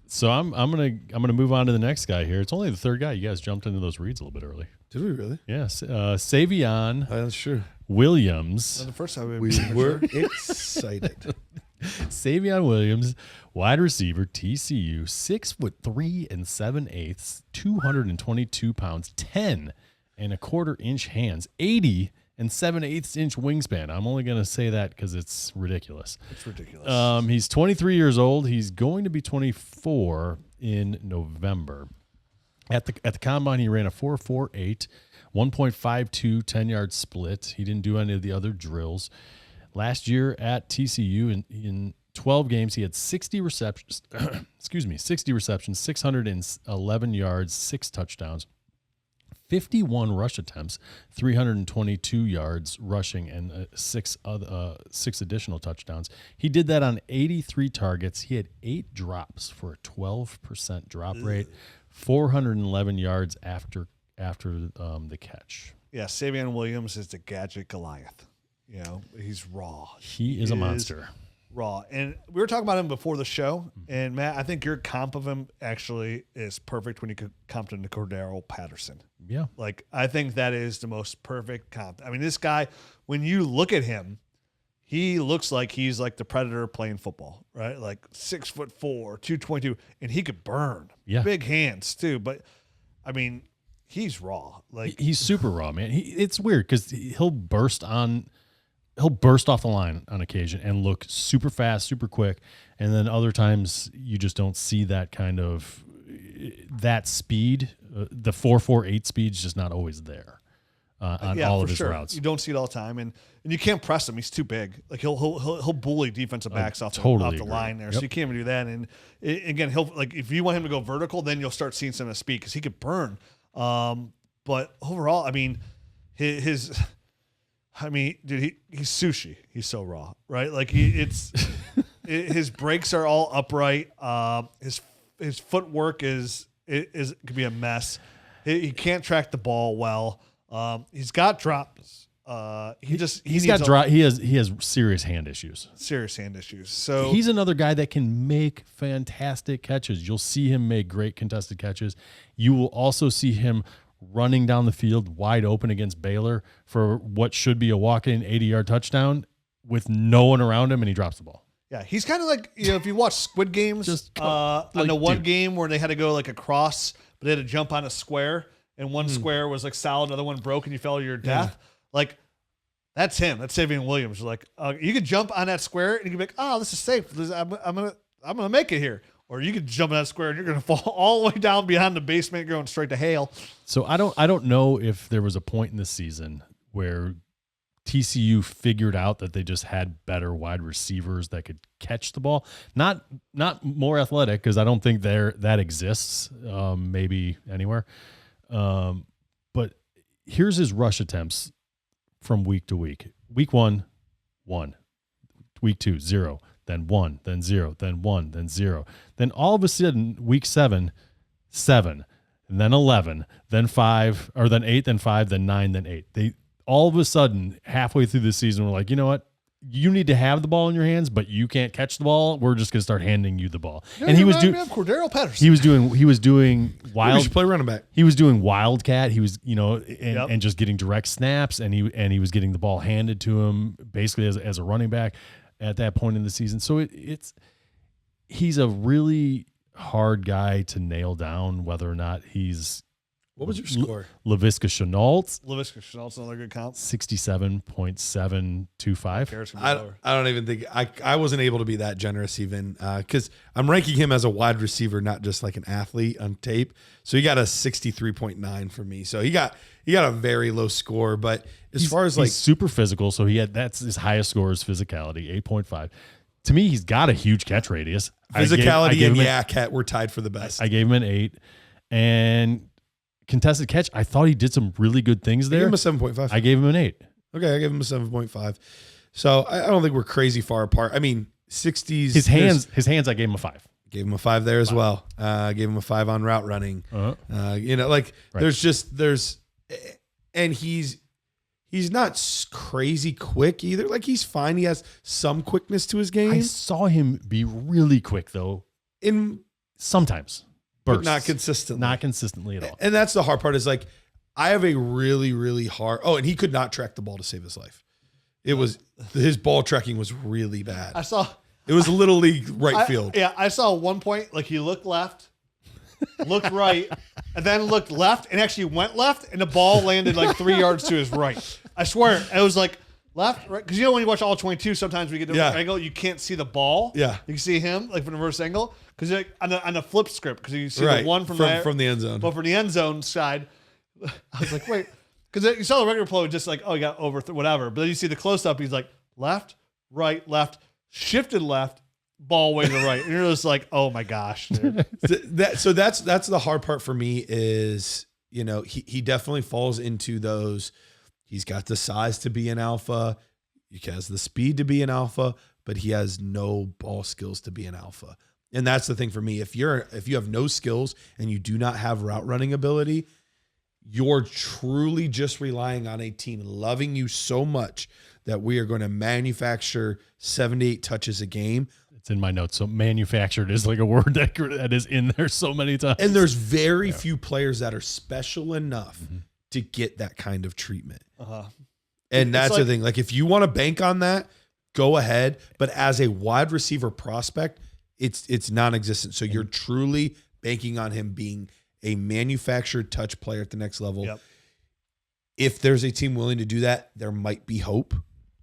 So I'm gonna move on to the next guy here. It's only the third guy. You guys jumped into those reads a little bit early. Did we really? Yes. Savion That's true. Williams. The first time We were excited. Savion Williams, wide receiver, TCU, 6'3" and 7/8, 222 pounds, 10 and a quarter inch hands, 80 and 7/8 inch wingspan. I'm only going to say that because it's ridiculous. It's ridiculous. He's 23 years old. He's going to be 24 in November. At the combine, he ran a 4.48, 1.52 10-yard split. He didn't do any of the other drills. Last year at TCU, in 12 games, he had 60 receptions. 60 receptions, 611 yards, 6 touchdowns, 51 rush attempts, 322 yards rushing, and 6 additional touchdowns. He did that on 83 targets. He had 8 drops for a 12% drop rate, 411 yards after the catch. Yeah, Savion Williams is the gadget Goliath. He's raw. He is a monster. Raw. And we were talking about him before the show. And Matt, I think your comp of him actually is perfect when you could comp him to Cordero Patterson. Yeah. Like, I think that is the most perfect comp. I mean, this guy, when you look at him, he looks like he's like the Predator playing football, right? Like 6'4", 222, and he could burn. Yeah. Big hands too. But I mean, he's raw. Like, he's super raw, man. It's weird because he'll burst off the line on occasion and look super fast, super quick. And then other times you just don't see that kind of that speed. The 4.48 speed's just not always there on all of his routes. You don't see it all the time. And you can't press him. He's too big. Like he'll bully defensive backs off the line there. Yep. So you can't even do that. And again, if you want him to go vertical, then you'll start seeing some of the speed because he could burn. But overall, I mean, he's sushi. He's so raw, right? Like his brakes are all upright. His footwork could be a mess. He can't track the ball well. He's got drops. He has serious hand issues. So he's another guy that can make fantastic catches. You'll see him make great contested catches. You will also see him running down the field wide open against Baylor for what should be a walk-in 80-yard touchdown with no one around him, and he drops the ball. Yeah, he's kind of like, if you watch Squid Games, on the one game where they had to go like across, but they had to jump on a square, and one square was like solid, another one broke, and you fell to your death. Yeah. Like, that's him. That's Savion Williams. Like, you could jump on that square, and you can be like, oh, this is safe. I'm gonna make it here. Or you could jump in that square and you're going to fall all the way down behind the basement, going straight to hail. So I don't know if there was a point in this season where TCU figured out that they just had better wide receivers that could catch the ball. Not more athletic, because I don't think that exists maybe anywhere. But here's his rush attempts from week to week. Week 1, 1. Week 2, 0. Then 1, then 0, then 1, then 0. Then all of a sudden, week 7, 7. And then 11, then 5, or then 8, then 5, then 9, then 8. They all of a sudden, halfway through the season, we're like, you know what? You need to have the ball in your hands, but you can't catch the ball. We're just going to start handing you the ball. And he was doing Cordero Patterson. He was doing wild. We should play running back. He was doing wildcat. He was, and just getting direct snaps, and he was getting the ball handed to him basically as a running back at that point in the season. So he's a really hard guy to nail down whether or not he's. What was your score? Laviska Shenault. Laviska Shenault's another good count. 67.725. I don't even think I wasn't able to be that generous even because I'm ranking him as a wide receiver, not just like an athlete on tape. So he got a 63.9 for me. So he got a very low score. But as far as he's super physical, so that's his highest score is physicality, 8.5. To me, he's got a huge catch radius. Physicality and cat were tied for the best. I gave him an 8. And contested catch, I thought he did some really good things there. I gave him a 7.5. I gave him an 8. Okay, I gave him a 7.5. So I don't think we're crazy far apart. I mean, 60s. His hands, I gave him a 5. Gave him a 5 there as well. Gave him a 5 on route running. Right. And he's not crazy quick either. Like he's fine. He has some quickness to his game. I saw him be really quick though. Sometimes. But not consistently. Not consistently at all. And that's the hard part is like, I have a really, really hard. Oh, and he could not track the ball to save his life. His ball tracking was really bad. It was little league field. Yeah, I saw one point, like he looked left, looked right, and then looked left and actually went left, and the ball landed like 3 yards to his right. I swear, it was like left, right. Because when you watch all 22, sometimes we get to an angle, you can't see the ball. Yeah. You can see him like from the reverse angle. Because like on the flip script, because you see the one from the end zone. But from the end zone side, I was like, wait. Because you saw the regular play, just like, oh, you got over whatever. But then you see the close up, he's like left, right, left, shifted left, ball way to the right. And you're just like, oh my gosh. Dude. So that's the hard part for me is, he definitely falls into those. He's got the size to be an alpha. He has the speed to be an alpha, but he has no ball skills to be an alpha. And that's the thing for me. If you have no skills and you do not have route running ability, you're truly just relying on a team loving you so much that we are going to manufacture 7 to 8 touches a game. It's in my notes. So manufactured is like a word that is in there so many times. And there's very few players that are special enough to get that kind of treatment. And that's the thing. Like if you want to bank on that, go ahead. But as a wide receiver prospect, it's non-existent. So you're truly banking on him being a manufactured touch player at the next level. Yep. If there's a team willing to do that, there might be hope,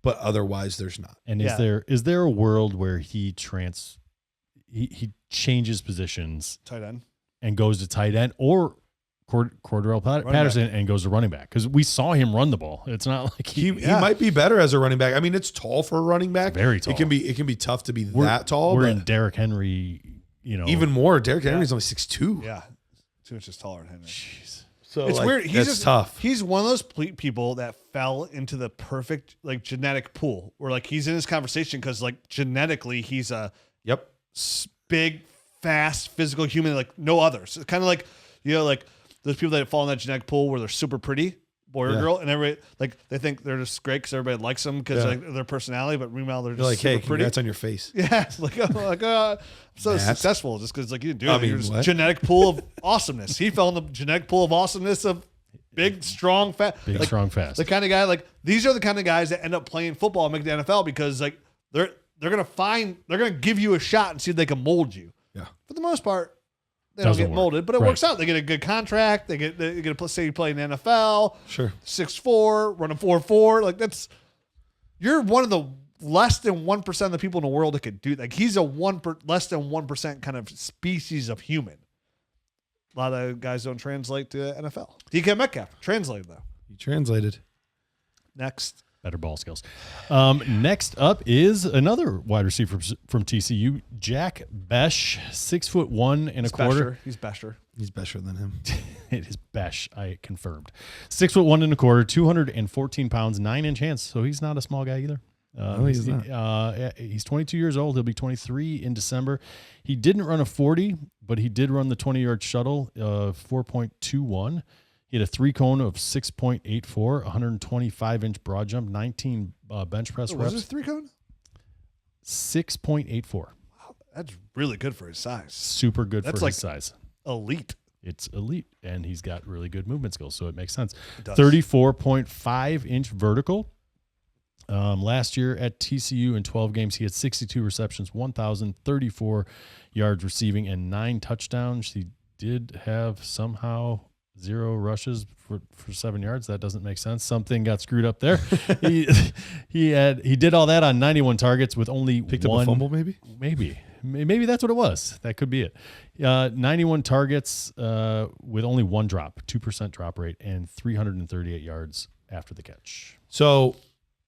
but otherwise there's not. And is there a world where he changes positions, tight end, and goes to tight end, or Cordero Patterson and goes to running back? Because we saw him run the ball. It's not like he might be better as a running back. I mean, it's tall for a running back. Very tall. It can be tough to be that tall. We're in Derrick Henry, even more. Derrick Henry's only 6'2". Yeah, 2 inches taller than Henry. Jeez. So it's weird. That's tough. He's one of those people that fell into the perfect like genetic pool where like he's in this conversation because like genetically he's a big, fast, physical human like no others. It's kind of like like those people that fall in that genetic pool where they're super pretty, boy or girl, and everybody like they think they're just great because everybody likes them because like their personality, but meanwhile they're just like, super hey, pretty. Congrats on your face. Yeah, I'm so successful just because like you didn't do it. You're just what? genetic pool of awesomeness. He fell in the genetic pool of awesomeness of big, strong, fast. Big, strong, fast. The kind of guy like these are the kind of guys that end up playing football and make the NFL because like they're gonna give you a shot and see if they can mold you. Yeah, for the most part. They Doesn't don't get molded, work. but it works out. They get a good contract. They get a say you play in the NFL. Sure. 6'4", running 4.4. Like you're one of the less than 1% of the people in the world that could do that. Like he's less than 1% kind of species of human. A lot of guys don't translate to NFL. DK Metcalf translated though. He translated. Next. Better ball skills. Next up is another wide receiver from TCU, Jack Bech, 6'1" and a quarter. He's Besher. He's Besher than him. It is Bech, I confirmed. 6'1" and a quarter, 214 pounds, 9-inch hands. So he's not a small guy either. He's not. He's 22 years old. He'll be 23 in December. He didn't run a 40, but he did run the 20-yard shuttle, 4.21. He had a 3-cone of 6.84, 125-inch broad jump, 19 bench press reps. Was it 3-cone? 6.84. Wow, that's really good for his size. Super good for his size. Elite. It's elite, and he's got really good movement skills, so it makes sense. 34.5-inch vertical. Last year at TCU in 12 games, he had 62 receptions, 1,034 yards receiving, and 9 touchdowns. He did have somehow 0 rushes for 7 yards. That doesn't make sense. Something got screwed up there. he did all that on 91 targets with only Picked one up a fumble, maybe? Maybe that's what it was. That could be it. 91 targets with only 1 drop, 2% drop rate, and 338 yards after the catch. So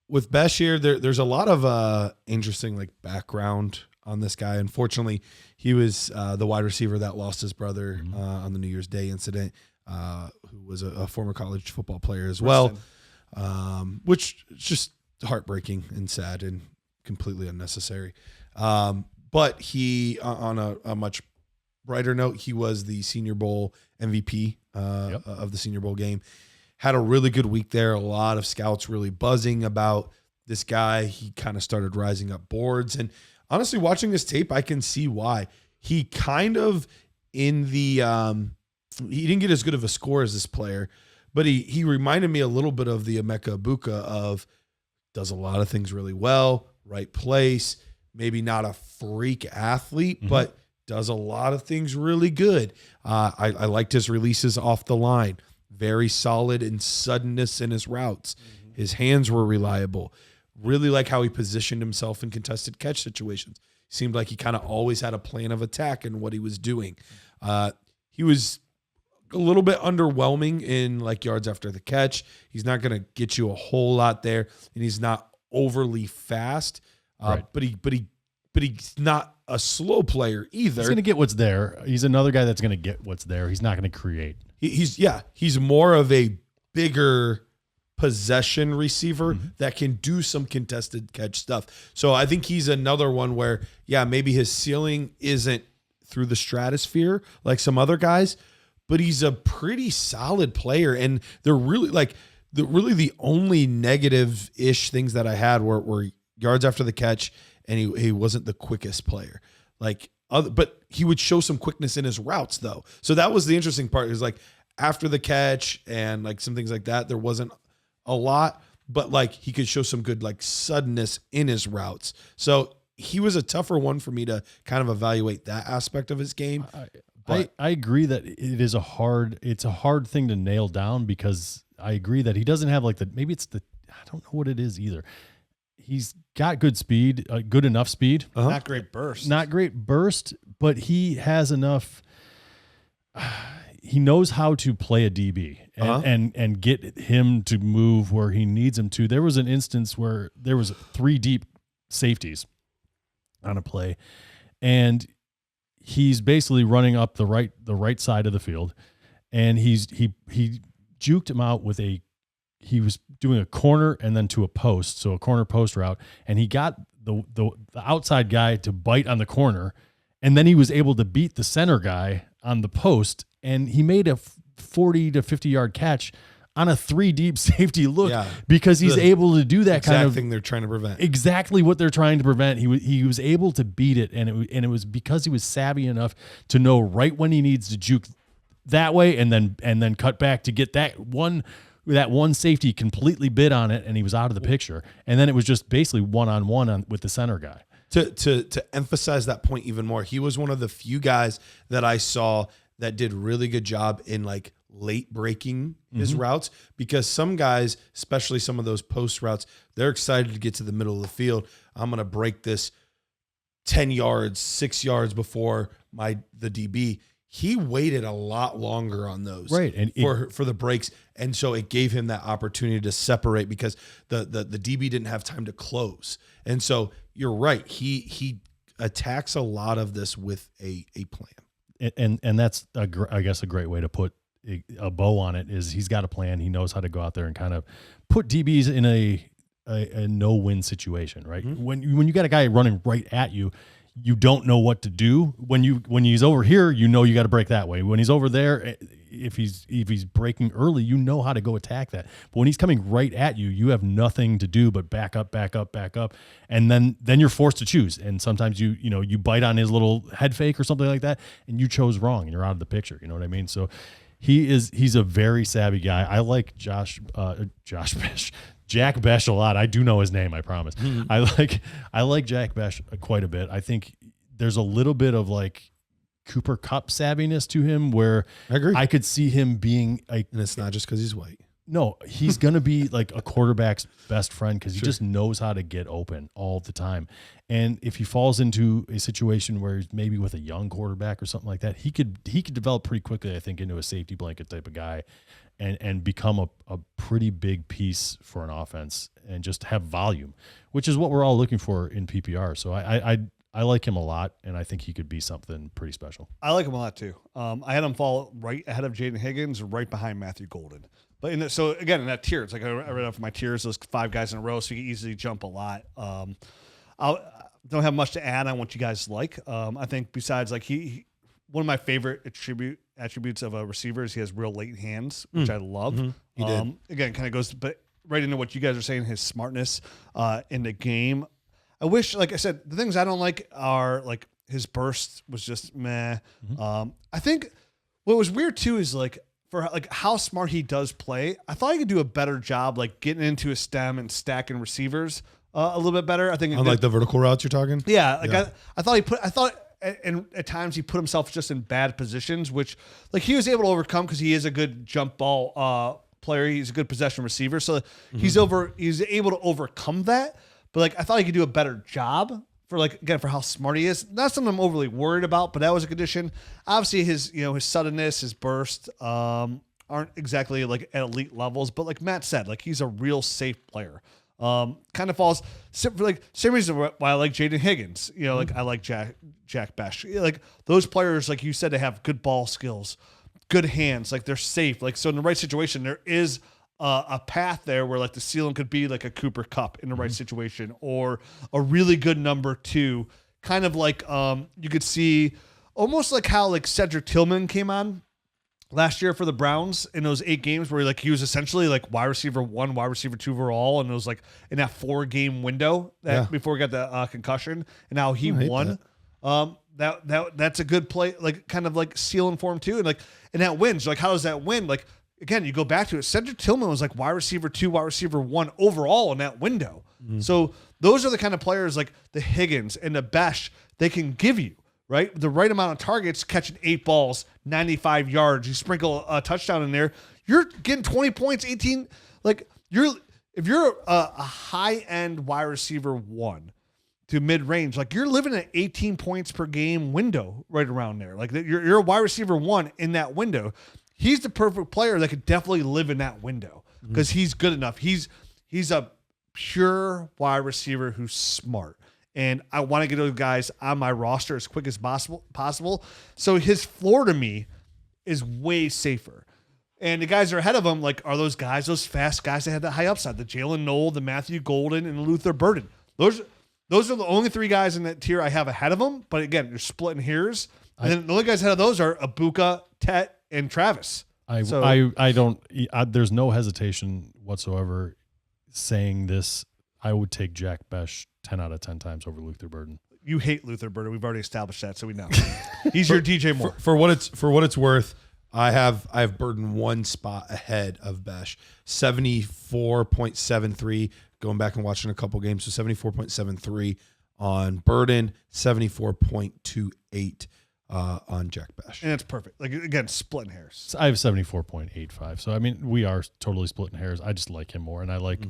with Bech here, there's a lot of interesting background on this guy. Unfortunately, he was the wide receiver that lost his brother on the New Year's Day incident, who was a former college football player as well, which is just heartbreaking and sad and completely unnecessary. But he, on a much brighter note, he was the Senior Bowl MVP of the Senior Bowl game. Had a really good week there. A lot of scouts really buzzing about this guy. He kind of started rising up boards. And honestly, watching this tape, I can see why. He kind of in the he didn't get as good of a score as this player, but he reminded me a little bit of the Emeka Egbuka of does a lot of things really well, right place, maybe not a freak athlete, but does a lot of things really good. I liked his releases off the line. Very solid in suddenness in his routes. His hands were reliable. Really like how he positioned himself in contested catch situations. Seemed like he kind of always had a plan of attack in what he was doing. He was a little bit underwhelming in yards after the catch. He's not going to get you a whole lot there, and he's not overly fast. Right. But he's not a slow player either. He's going to get what's there. He's another guy that's going to get what's there. He's not going to create. He's more of a bigger possession receiver that can do some contested catch stuff. So I think he's another one where, maybe his ceiling isn't through the stratosphere like some other guys, but he's a pretty solid player. And they're really the only negative-ish things that I had were yards after the catch, and he wasn't the quickest player. But he would show some quickness in his routes, though. So that was the interesting part. It was after the catch and some things like that, there wasn't a lot, but he could show some good suddenness in his routes. So he was a tougher one for me to kind of evaluate that aspect of his game. I agree that it's a hard thing to nail down, because I agree that he doesn't have I don't know what it is either. He's got good speed, good enough speed. Not great burst. But he has enough. He knows how to play a DB and get him to move where he needs him to. There was an instance where there was 3 deep safeties on a play, and he's basically running up the right side of the field, and he juked him out with he was doing a corner and then to a post, so a corner post route, and he got the outside guy to bite on the corner, and then he was able to beat the center guy on the post, and he made a 40 to 50 yard catch on a 3 deep safety look because he's able to do that kind of thing they're trying to prevent. Exactly what they're trying to prevent. He was able to beat it, and it was because he was savvy enough to know right when he needs to juke that way and then cut back to get that one safety completely bid on it, and he was out of the picture. And then it was just basically one-on-one with the center guy. To emphasize that point even more, he was one of the few guys that I saw that did really good job in late breaking his routes, because some guys, especially some of those post routes, they're excited to get to the middle of the field. I'm going to break this 10 yards, 6 yards before the DB. he waited a lot longer on those, right? And for the breaks, and so it gave him that opportunity to separate because the DB didn't have time to close, and so you're right. He attacks a lot of this with a plan, and that's I guess a great way to put a bow on it is he's got a plan. He knows how to go out there and kind of put DBs in a no-win situation, right? Mm-hmm. When you got a guy running right at you, you don't know what to do. When he's over here, you know you got to break that way. When he's over there, if he's breaking early, you know how to go attack that. But when he's coming right at you, you have nothing to do but back up, and then you're forced to choose. And sometimes you bite on his little head fake or something like that, and you chose wrong, and you're out of the picture. You know what I mean? So he's a very savvy guy. I like Josh Bech. Jack Bech a lot. I do know his name, I promise. Mm-hmm. I like Jack Bech quite a bit. I think there's a little bit of like Cooper Kupp savviness to him where I agree. I could see him being like, and it's not just because he's white. No, he's going to be like a quarterback's best friend because he just knows how to get open all the time. And if he falls into a situation where he's maybe with a young quarterback or something like that, he could develop pretty quickly, I think, into a safety blanket type of guy and become a pretty big piece for an offense and just have volume, which is what we're all looking for in PPR. So I like him a lot, and I think he could be something pretty special. I like him a lot too. I had him fall right ahead of Jaden Higgins, right behind Matthew Golden. But so again, in that tier, it's like I read off my tiers, those 5 guys in a row, so you can easily jump a lot. I don't have much to add on what you guys like. I think besides like he one of my favorite attributes of a receiver is he has real late hands, which I love. Mm-hmm. He did. Again, kind of goes right into what you guys are saying, his smartness in the game. I wish, like I said, the things I don't like are like his burst was just meh. Mm-hmm. I think what was weird too is like for like how smart he does play. I thought he could do a better job like getting into his stem and stacking receivers a little bit better. I think unlike the vertical routes you're talking. Yeah, like I thought. And at times he put himself just in bad positions, which like he was able to overcome because he is a good jump ball player. He's a good possession receiver. So he's able to overcome that. But like, I thought he could do a better job for like, again, for how smart he is. Not something I'm overly worried about, but that was a condition. Obviously his suddenness, his burst, aren't exactly like at elite levels, but like Matt said, like he's a real safe player. Kind of falls for like same reason why I like Jaden Higgins. Like I like Jack Bech. Like those players, like you said, they have good ball skills, good hands. Like they're safe. Like so in the right situation, there is a path there where like the ceiling could be like a Cooper Kupp in the right situation or a really good number 2. Kind of like you could see almost like how like Cedric Tillman came on last year for the Browns in those 8 games where like he was essentially like wide receiver 1, wide receiver 2 overall, and it was like in that 4-game window before he got the concussion, and now he won. That's a good play, like kind of like ceiling for him too, and like in that wins, like how does that win? Like again, you go back to it. Cedric Tillman was like wide receiver 2, wide receiver 1 overall in that window. Mm-hmm. So those are the kind of players like the Higgins and the Bech they can give you. Right? The right amount of targets, catching 8 balls, 95 yards. You sprinkle a touchdown in there, you're getting 20 points, 18. Like if you're a high-end wide receiver 1 to mid-range, like you're living at 18 points per game window right around there. Like you're a wide receiver 1 in that window. He's the perfect player that could definitely live in that window because he's good enough. He's a pure wide receiver who's smart. And I want to get those guys on my roster as quick as possible. So his floor to me is way safer. And the guys that are ahead of him, like, are those guys, those fast guys that had that high upside, the Jalen Noel, the Matthew Golden, and Luther Burden. Those are the only 3 guys in that tier I have ahead of them. But again, you're splitting hairs. And then the only guys ahead of those are Abuka, Tet, and Travis. I don't. There's no hesitation whatsoever saying this. I would take Jack Bech 10 out of 10 times over Luther Burden. You hate Luther Burden. We've already established that, so we know. He's your DJ Moore. For what it's worth, I have Burden 1 spot ahead of Bech. 74.73. Going back and watching a couple games, so 74.73 on Burden, 74.28 on Jack Bech. And it's perfect. Like again, splitting hairs. I have 74.85. So I mean, we are totally splitting hairs. I just like him more, and I like.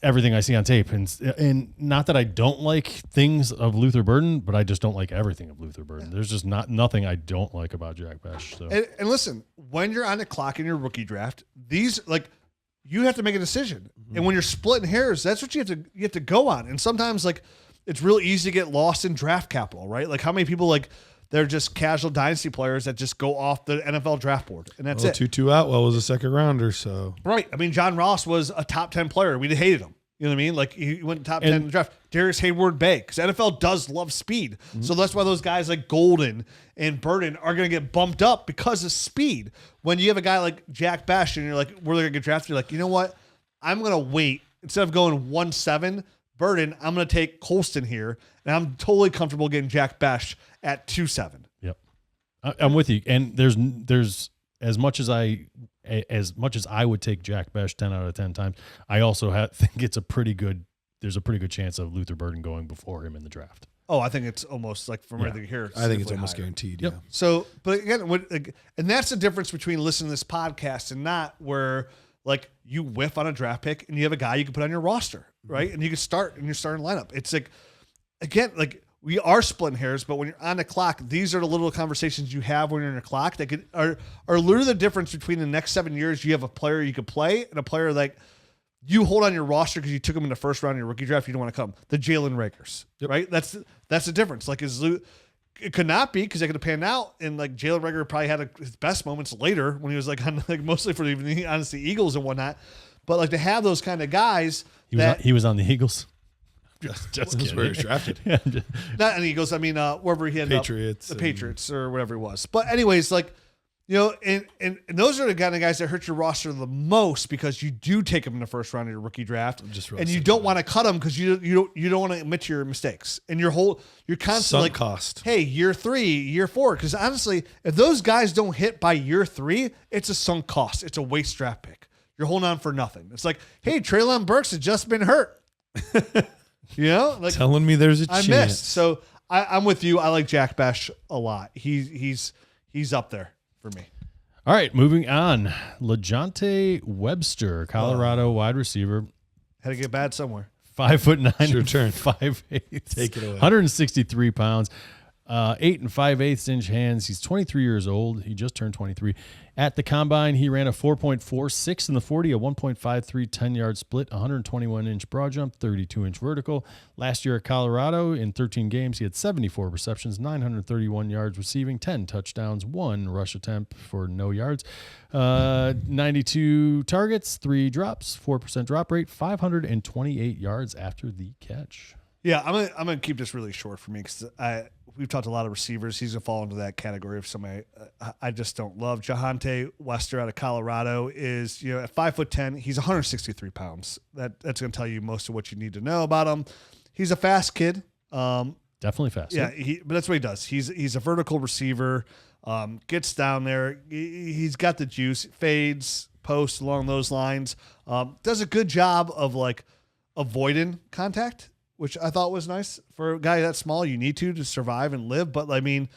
everything I see on tape. And not that I don't like things of Luther Burden, but I just don't like everything of Luther Burden. There's just nothing I don't like about Jack Bech. So. And listen, when you're on the clock in your rookie draft, you have to make a decision. Mm-hmm. And when you're splitting hairs, that's what you have to go on. And sometimes it's real easy to get lost in draft capital, right? Like how many people they're just casual dynasty players that just go off the NFL draft board, and that's it. Tutu Atwell was a second rounder, so right. I mean, John Ross was a top 10 player. We hated him. You know what I mean? Like he went top 10 in the draft. Darius Hayward Bay, because NFL does love speed, so that's why those guys like Golden and Burden are going to get bumped up because of speed. When you have a guy like Jack Bech and you're like, we're going to get drafted, you're like, you know what? I'm going to wait instead of going 1-7. Burden, I'm going to take Colston here, and I'm totally comfortable getting Jack Bech at 2-7. Yep, I'm with you. And there's as much as I would take Jack Bech 10 out of 10 times, I also think there's a pretty good chance of Luther Burden going before him in the draft. Oh, I think it's almost like from everything here. I think it's almost guaranteed. Yep. Yeah. So, but again, and that's the difference between listening to this podcast and not, where like you whiff on a draft pick and you have a guy you can put on your roster, right? And you can start in your starting lineup. It's like, again, like we are splitting hairs, but when you're on the clock, these are the little conversations you have when you're on the clock that are literally the difference between the next 7 years. You have a player you could play and a player like you hold on your roster because you took him in the first round of your rookie draft. You don't want to come. The Jalen Rakers, right? That's the difference. Like it could not be, because they could have panned out, and like Jalen Reagor probably had his best moments later when he was like on mostly for the honestly Eagles and whatnot. But like to have those kind of guys, he was on the Eagles. Just That's where he was drafted. Not on the Eagles. I mean, wherever he ended Patriots, the Patriots or whatever it was. But anyways, like, you know, and those are the kind of guys that hurt your roster the most, because you do take them in the first round of your rookie draft, and you don't want to cut them because you don't want to admit to your mistakes, and you're constantly like, cost. Hey, year 3, year 4, because honestly, if those guys don't hit by year 3, it's a sunk cost. It's a waste draft pick. You're holding on for nothing. It's like, hey, Treylon Burks has just been hurt. You know, like telling me there's a chance. I missed. So I'm with you. I like Jack Bech a lot. He's up there for me. All right, moving on. LeJohntay Webster, Colorado wide receiver. Had to get bad somewhere. 5'9", It's your turn. 5'8", Take it away. 163 pounds, 8 5/8 inch hands. He's 23 years old. He just turned 23. At the combine, he ran a 4.46 in the 40, a 1.53 10-yard split, 121-inch broad jump, 32-inch vertical. Last year at Colorado, in 13 games, he had 74 receptions, 931 yards receiving, 10 touchdowns, 1 rush attempt for no yards, 92 targets, 3 drops, 4% drop rate, 528 yards after the catch. Yeah, I'm gonna keep this really short for me, because we've talked to a lot of receivers. He's gonna fall into that category of somebody I just don't love. LeJohntay Webster out of Colorado is, you know, at 5'10", he's 163 pounds. That's gonna tell you most of what you need to know about him. He's a fast kid. Definitely fast. Yeah, but that's what he does. He's a vertical receiver. Gets down there. He's got the juice. Fades, posts along those lines. Does a good job of like avoiding contact, which I thought was nice for a guy that small. You need to survive and live. But I mean,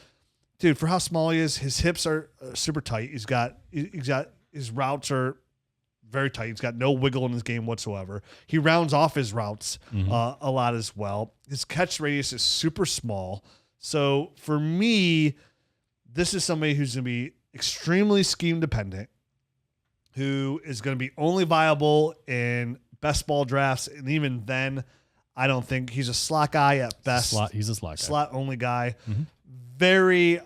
dude, for how small he is, his hips are super tight. He's got his routes are very tight. He's got no wiggle in his game whatsoever. He rounds off his routes a lot as well. His catch radius is super small. So for me, this is somebody who's going to be extremely scheme dependent, who is going to be only viable in best ball drafts. And even then, I don't think he's a slot guy at best. He's a slot guy. Slot only guy. Mm-hmm. Very,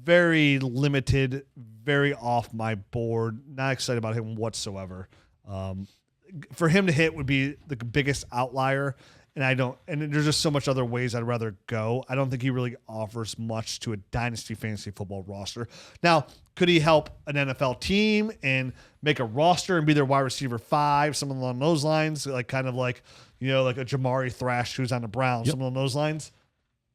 very limited, very off my board. Not excited about him whatsoever. For him to hit would be the biggest outlier. And there's just so much other ways I'd rather go. I don't think he really offers much to a dynasty fantasy football roster. Now, could he help an NFL team and make a roster and be their wide receiver 5, something along those lines, like kind of like, you know, like a Jamari Thrash who's on the Browns, something along those lines?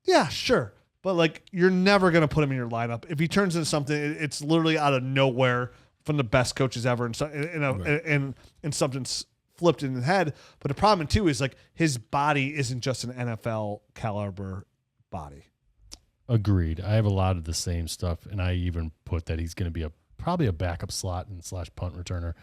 Yeah, sure. But like, you're never going to put him in your lineup. If he turns into something, it's literally out of nowhere from the best coaches ever, and something's flipped in the head. But the problem too is like his body isn't just an NFL caliber body. Agreed. I have a lot of the same stuff, and I even put that he's going to be a probably a backup slot and / punt returner.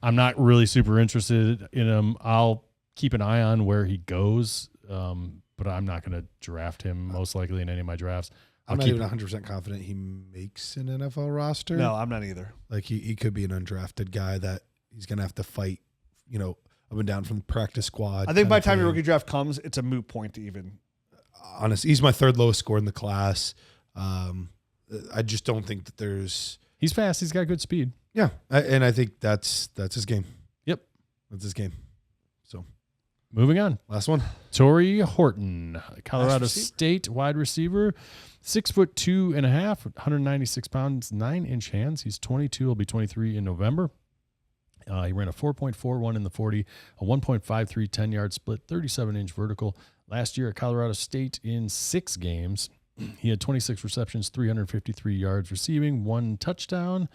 I'm not really super interested in him. I'll keep an eye on where he goes, but I'm not going to draft him most likely in any of my drafts. I'm not even 100% confident he makes an NFL roster. No, I'm not either. Like he could be an undrafted guy that he's going to have to fight, up and down from the practice squad. I think by the time your rookie draft comes, it's a moot point to even. Honestly, he's my third lowest score in the class. I just don't think that there's. He's fast. He's got good speed. Yeah, and I think that's his game. Yep, that's his game. So, moving on. Last one. Tory Horton, Colorado State wide receiver, 6'2.5", 196 pounds, 9-inch hands. He's 22. He'll be 23 in November. He ran a 4.41 in the 40, a 1.53 10-yard split, 37-inch vertical. Last year at Colorado State in 6 games, he had 26 receptions, 353 yards receiving, 1 touchdown.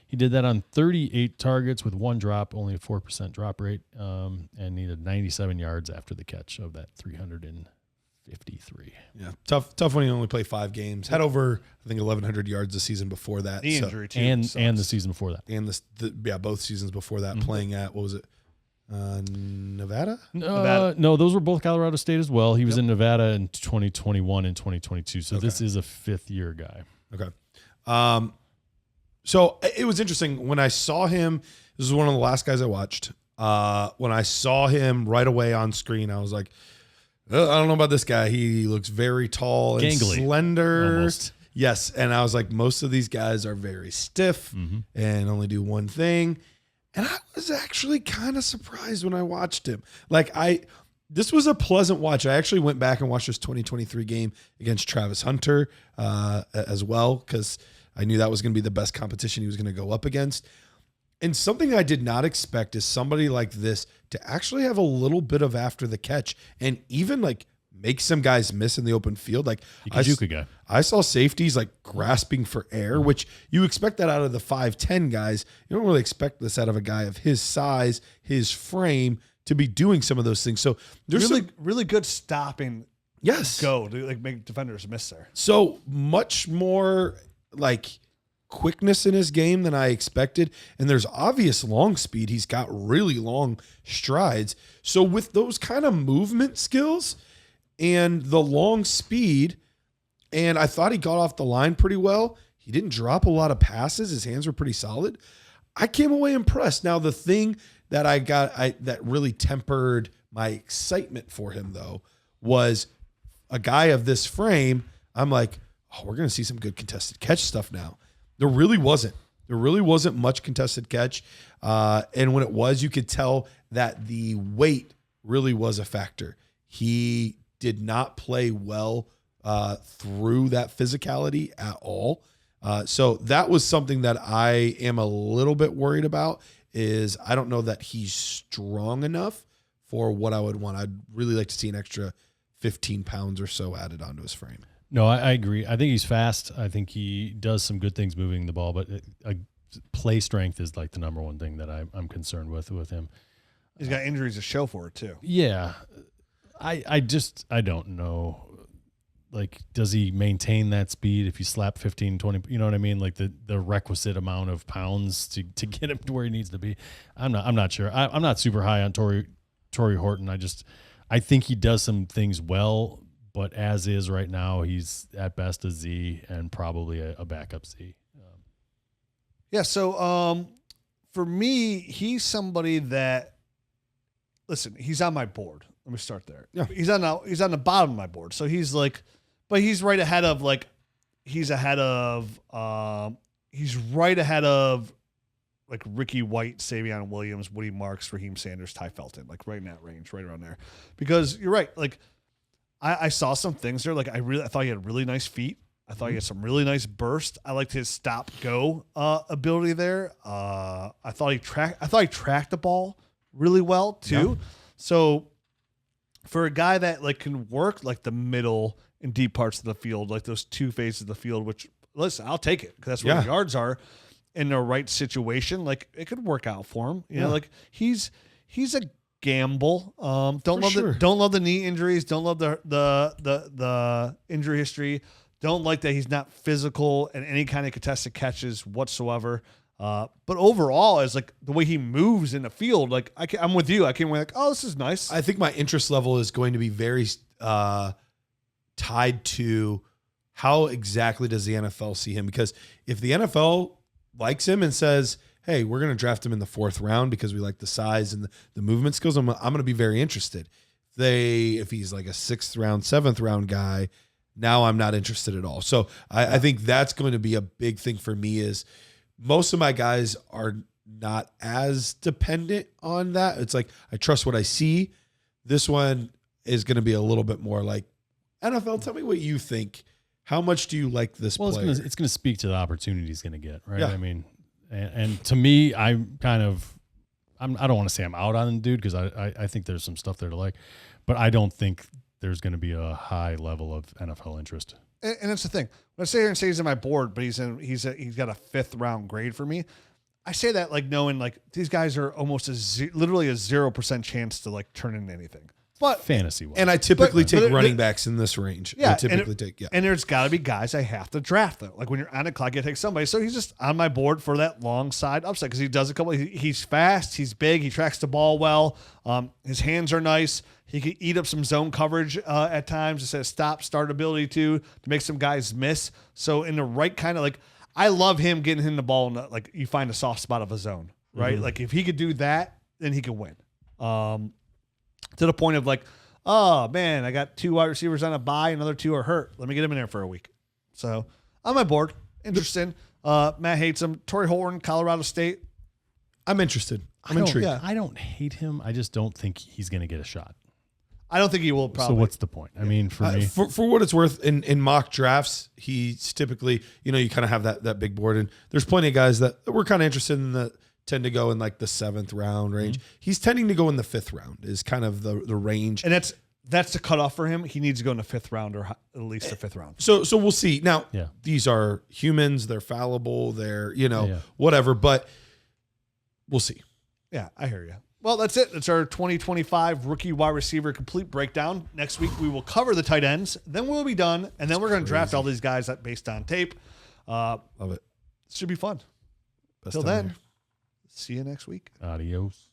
He did that on 38 targets with 1 drop, only a 4% drop rate, and needed 97 yards after the catch of that 353. Yeah, tough when you only play 5 games. Had over, I think, 1,100 yards the season before that. The injury too, and the season before that. And both seasons before that, playing at, what was it, Nevada? No, those were both Colorado State as well. He was in Nevada in 2021 and 2022, so this is a 5th-year guy. Okay. So it was interesting when I saw him. This was one of the last guys I watched. When I saw him right away on screen, I was like, I don't know about this guy. He looks very tall and gangly, slender. almost. Yes, and I was like, most of these guys are very stiff and only do one thing. And I was actually kind of surprised when I watched him. This was a pleasant watch. I actually went back and watched this 2023 game against Travis Hunter as well, because I knew that was going to be the best competition he was going to go up against. And something I did not expect is somebody like this to actually have a little bit of after the catch and even make some guys miss in the open field. I saw safeties grasping for air, which you expect that out of the 5'10" guys. You don't really expect this out of a guy of his size, his frame, to be doing some of those things. So there's really good stopping. Yes. Go to make defenders miss there. So much more quickness in his game than I expected. And there's obvious long speed. He's got really long strides. So with those kind of movement skills and the long speed, and I thought he got off the line pretty well. He didn't drop a lot of passes. His hands were pretty solid. I came away impressed. Now, the thing that that really tempered my excitement for him, though, was a guy of this frame. I'm like, oh, we're going to see some good contested catch stuff now. There really wasn't. There really wasn't much contested catch. And when it was, you could tell that the weight really was a factor. He did not play well through that physicality at all. So that was something that I am a little bit worried about. Is I don't know that he's strong enough for what I would want. I'd really like to see an extra 15 pounds or so added onto his frame. No, I agree. I think he's fast. I think he does some good things moving the ball, but play strength is the number one thing that I'm concerned with him. He's got injuries to show for it too. Yeah. I don't know. Does he maintain that speed if you slap 15, 20, you know what I mean? The requisite amount of pounds to get him to where he needs to be. I'm not sure. I'm not super high on Tory Horton. I think he does some things well, but as is right now, he's at best a Z and probably a backup Z. Yeah. So for me, he's somebody that, listen, he's on my board. Let me start there. Yeah. He's on the bottom of my board. So he's but he's right ahead of he's right ahead of Ricky White, Savion Williams, Woody Marks, Raheem Sanders, Ty Felton, right in that range, right around there. Because you're right. I saw some things there. I thought he had really nice feet. I thought he had some really nice burst. I liked his stop go ability there. I thought he tracked the ball really well too. Yeah. So for a guy that can work the middle and deep parts of the field, those 2 phases of the field, which listen, I'll take it because that's where the yards are in the right situation. It could work out for him. You know, he's a gamble. Don't love the knee injuries. Don't love the injury history. Don't like that he's not physical in any kind of contested catches whatsoever. But overall, as like the way he moves in the field, like I'm with you. I came away like, oh, this is nice. I think my interest level is going to be very tied to how exactly does the NFL see him? Because if the NFL likes him and says, hey, we're going to draft him in the 4th round because we like the size and the movement skills, I'm going to be very interested. If he's like a 6th round, 7th round guy, now I'm not interested at all. So I think that's going to be a big thing for me is most of my guys are not as dependent on that. It's like, I trust what I see. This one is going to be a little bit more like, NFL, tell me what you think. How much do you like this player? It's going to speak to the opportunity he's going to get, right? Yeah. I mean, and to me, I don't want to say I'm out on the dude because I think there's some stuff there to like, but I don't think there's going to be a high level of NFL interest. And that's the thing. When I sit here and say he's in my board, but he's got a 5th round grade for me. I say that like knowing like these guys are almost literally a 0% chance to like turn into anything. But fantasy-wise. And I typically take running backs in this range. Yeah, I typically take. And there's got to be guys I have to draft though. Like when you're on the clock, you take somebody. So he's just on my board for that long side upside because he does a couple. He's fast. He's big. He tracks the ball well. His hands are nice. He can eat up some zone coverage at times. It says start ability to make some guys miss. So in the right kind of like, I love him getting him the ball and like you find a soft spot of a zone, right? Mm-hmm. Like if he could do that, then he could win. To the point of like, oh man, I got 2 wide receivers on a bye, another 2 are hurt. Let me get him in there for a week. So on my board, interesting. Matt hates him. Tory Horton, Colorado State. I'm interested. I'm intrigued. Yeah. I don't hate him. I just don't think he's going to get a shot. I don't think he will probably. So what's the point? I mean, for me. For what it's worth, in mock drafts, he's typically, you kind of have that big board. And there's plenty of guys that we're kind of interested in that tend to go in like the 7th round range. Mm-hmm. He's tending to go in the 5th round is kind of the range. And that's the cutoff for him. He needs to go in the 5th round or at least the 5th round. So we'll see. Now, These are humans. They're fallible. They're, whatever. But we'll see. Yeah, I hear you. Well, that's it. That's our 2025 rookie wide receiver complete breakdown. Next week, we will cover the tight ends. Then we'll be done. And then we're going to draft all these guys based on tape. Love it. Should be fun. Best Till time then, here. see you next week. Adios.